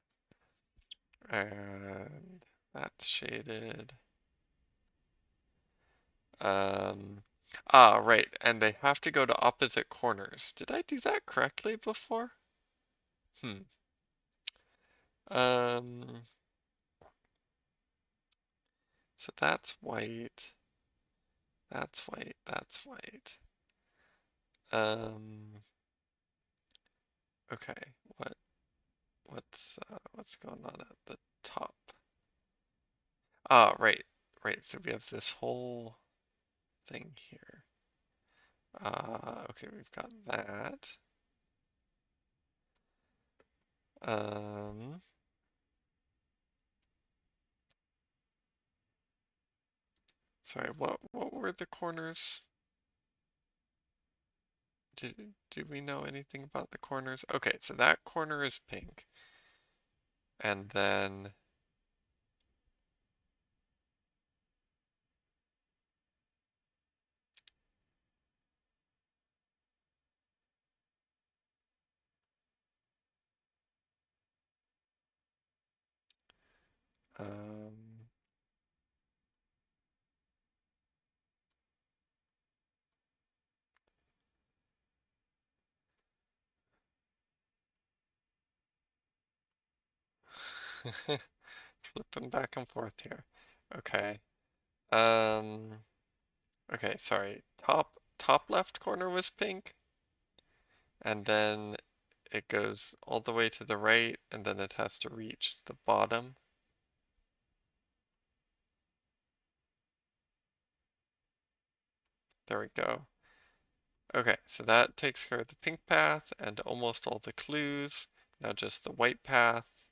and that's shaded. Um, right, and they have to go to opposite corners. Did I do that correctly before? Hmm. Um, so that's white. That's white. That's white. Um, okay. What's going on at the top? Ah, right. Right. So we have this whole thing here. Okay, we've got that. Um, Sorry, what were the corners? Do we know anything about the corners? Okay, so that corner is pink. And then um flipping back and forth here. Okay. Um okay, sorry. Top left corner was pink, and then it goes all the way to the right, and then it has to reach the bottom. There we go. Okay, so that takes care of the pink path and almost all the clues. Now just the white path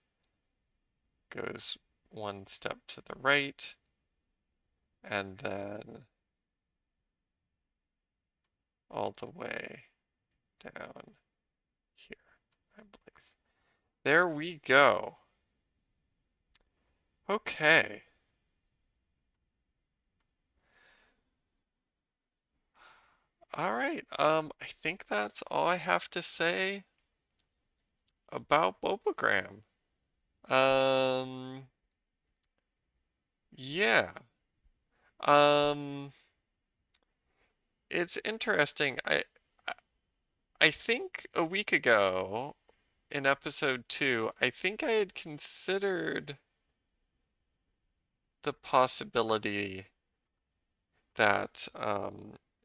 goes one step to the right, and then all the way down here, I believe. There we go. Okay. All right. I think that's all I have to say about Bobogram. Um, yeah. Um, it's interesting. I think a week ago in episode 2, I think I had considered the possibility that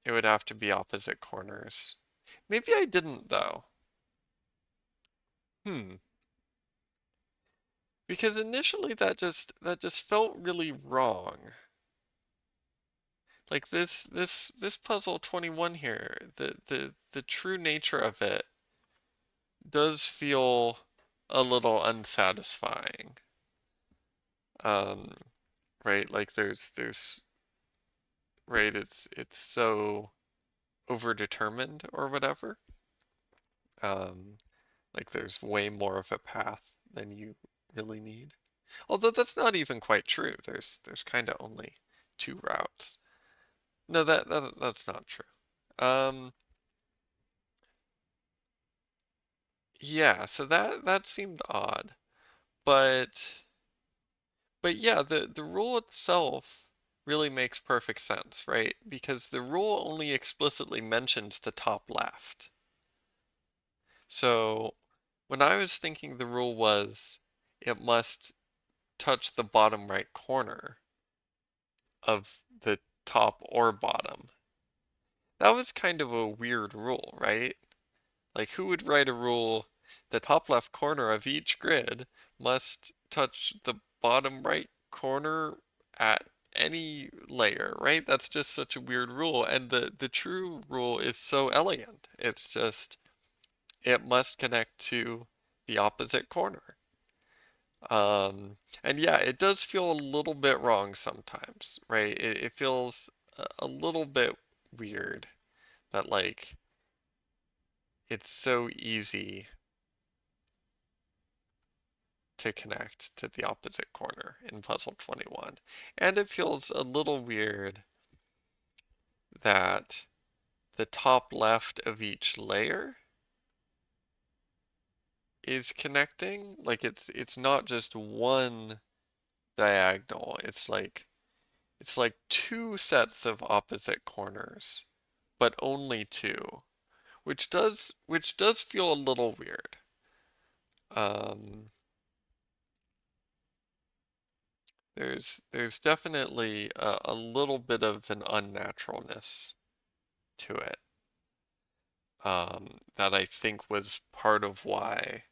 it would have to be opposite corners. Maybe I didn't though. Hmm. Because initially that just felt really wrong. Like this puzzle 21 here, the true nature of it does feel a little unsatisfying. Um, right? Like there's right, it's so overdetermined or whatever. Um, like there's way more of a path than you really need. Although that's not even quite true. There's kind of only two routes. No, that's not true. Um, yeah, so that seemed odd. But but yeah, the rule itself really makes perfect sense, right? Because the rule only explicitly mentions the top left. So when I was thinking the rule was it must touch the bottom right corner of the top or bottom. That was kind of a weird rule, right? Like who would write a rule the top left corner of each grid must touch the bottom right corner at any layer, right? That's just such a weird rule. And the true rule is so elegant. It's just it must connect to the opposite corner. And yeah, it does feel a little bit wrong sometimes, right? It feels a little bit weird that like it's so easy to connect to the opposite corner in puzzle 21. And it feels a little weird that the top left of each layer is connecting. Like it's not just one diagonal. It's like two sets of opposite corners, but only two, which does feel a little weird. Um, there's definitely a little bit of an unnaturalness to it, that I think was part of why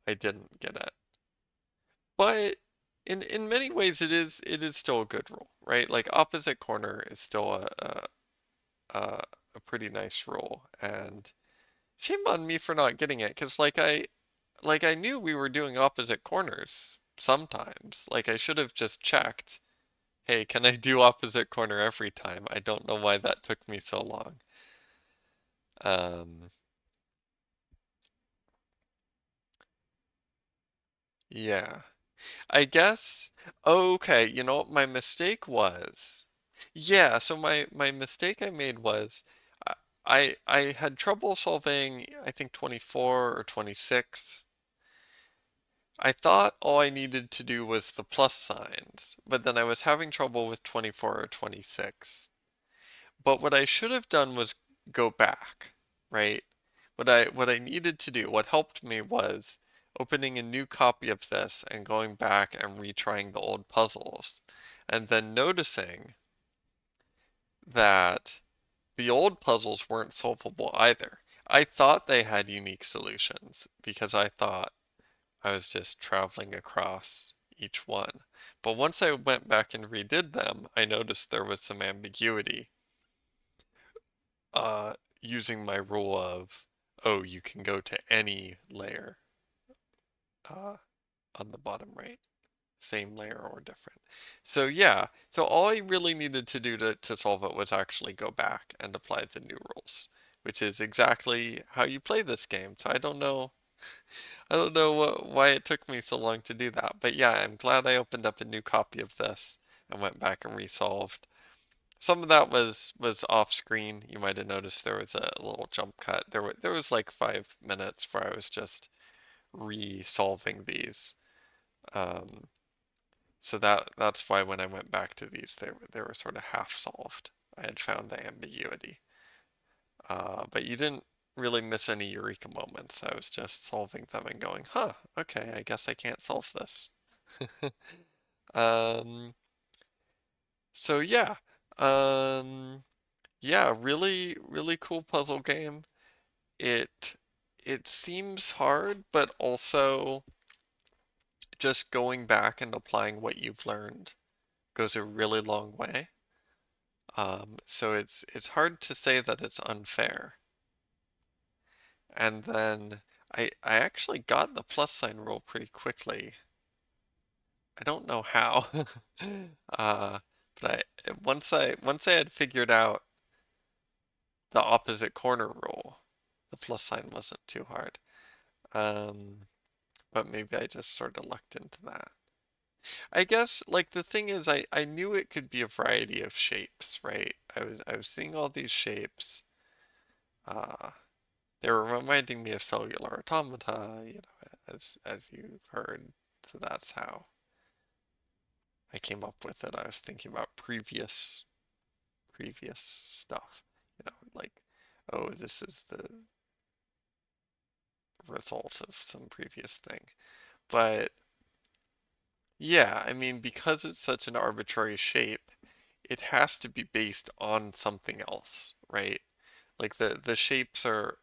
I didn't get it. But in many ways, it is still a good rule, right? Like opposite corner is still a, a pretty nice rule, and shame on me for not getting it, because like I knew we were doing opposite corners sometimes. Like I should have just checked Hey, can I do opposite corner every time? I don't know why that took me so long. Um, yeah. I guess, okay, you know what my mistake was? Yeah, so my mistake I made was I I had trouble solving I think 24 or 26. I thought all I needed to do was the plus signs, but then I was having trouble with 24 or 26. But what I should have done was go back, right? What I needed to do, what helped me was opening a new copy of this and going back and retrying the old puzzles, and then noticing that the old puzzles weren't solvable either. I thought they had unique solutions because I thought I was just traveling across each one. But once I went back and redid them, I noticed there was some ambiguity uh, using my rule of, oh, you can go to any layer uh, on the bottom right, same layer or different. So yeah, so all I really needed to do to solve it was actually go back and apply the new rules, which is exactly how you play this game. So I don't know why it took me so long to do that. But yeah, I'm glad I opened up a new copy of this and went back and resolved. Some of that was off screen. You might have noticed there was a little jump cut. There was like 5 minutes where I was just resolving these. Um, so that's why when I went back to these, they were sort of half solved. I had found the ambiguity. But you didn't really miss any eureka moments. I was just solving them and going, huh, okay, I guess I can't solve this. Um, so yeah. Um, yeah, really, really cool puzzle game. It it seems hard, but also just going back and applying what you've learned goes a really long way. So it's hard to say that it's unfair. And then I actually got the plus sign rule pretty quickly. I don't know how. uh, but once I had figured out the opposite corner rule, the plus sign wasn't too hard. Um, but maybe I just sort of lucked into that. I guess like the thing is I knew it could be a variety of shapes, right? I was seeing all these shapes. Uh, they were reminding me of cellular automata, as you've heard. So that's how I came up with it. I was thinking about previous stuff, like, oh, this is the result of some previous thing. But yeah, I mean, because it's such an arbitrary shape, it has to be based on something else, right? Like the shapes are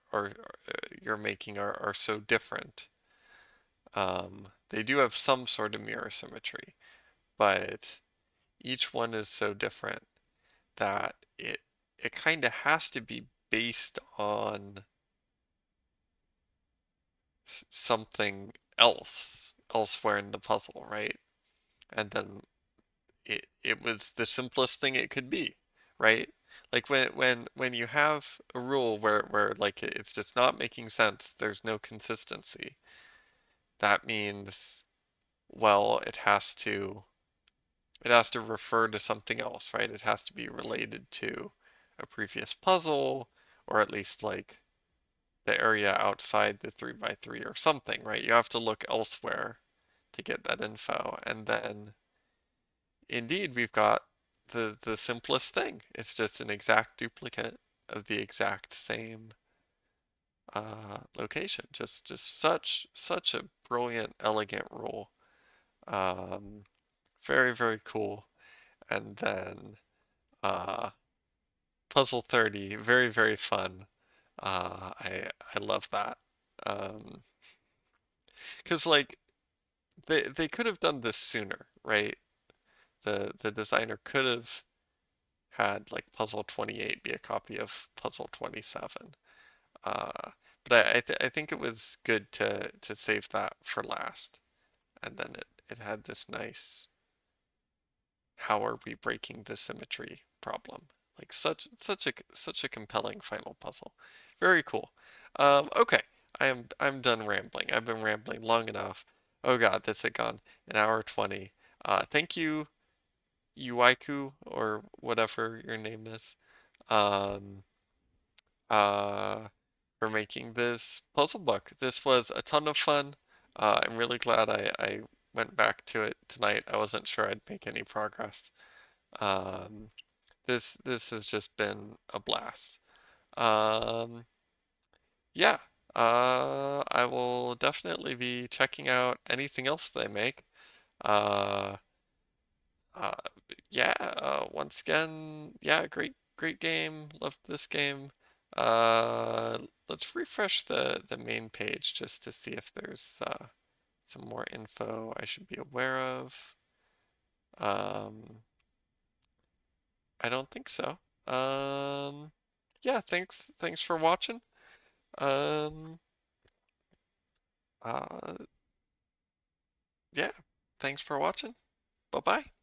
you're making are so different. They do have some sort of mirror symmetry, but each one is so different that it kind of has to be based on something else elsewhere in the puzzle, right? And then it was the simplest thing it could be, right? Like when you have a rule where like it's just not making sense, there's no consistency. That means, well, it has to refer to something else, right? It has to be related to a previous puzzle, or at least like the area outside the 3 by 3 or something, right? You have to look elsewhere to get that info. And then indeed we've got the simplest thing. It's just an exact duplicate of the exact same location. Just such a brilliant, elegant rule. Um, very, very cool. And then uh, Puzzle 30, very, very fun. I love that. Um, because like they could have done this sooner, right? The designer could have had like Puzzle 28 be a copy of Puzzle 27. Uh, but I think it was good to save that for last. And then it had this nice how are we breaking the symmetry problem? Like such a compelling final puzzle. Very cool. Okay, I'm done rambling. I've been rambling long enough. Oh God, this had gone an hour 20. Thank you, Uiku, or whatever your name is, um, uh, for making this puzzle book. This was a ton of fun. I'm really glad I went back to it tonight. I wasn't sure I'd make any progress. Um, this has just been a blast. Um, yeah, I will definitely be checking out anything else they make. Uh, uh, yeah, once again, yeah, great game. Loved this game. Uh, let's refresh the main page just to see if there's some more info I should be aware of. Um, I don't think so. Yeah, thanks for watching. Um, uh, yeah, thanks for watching. Bye bye.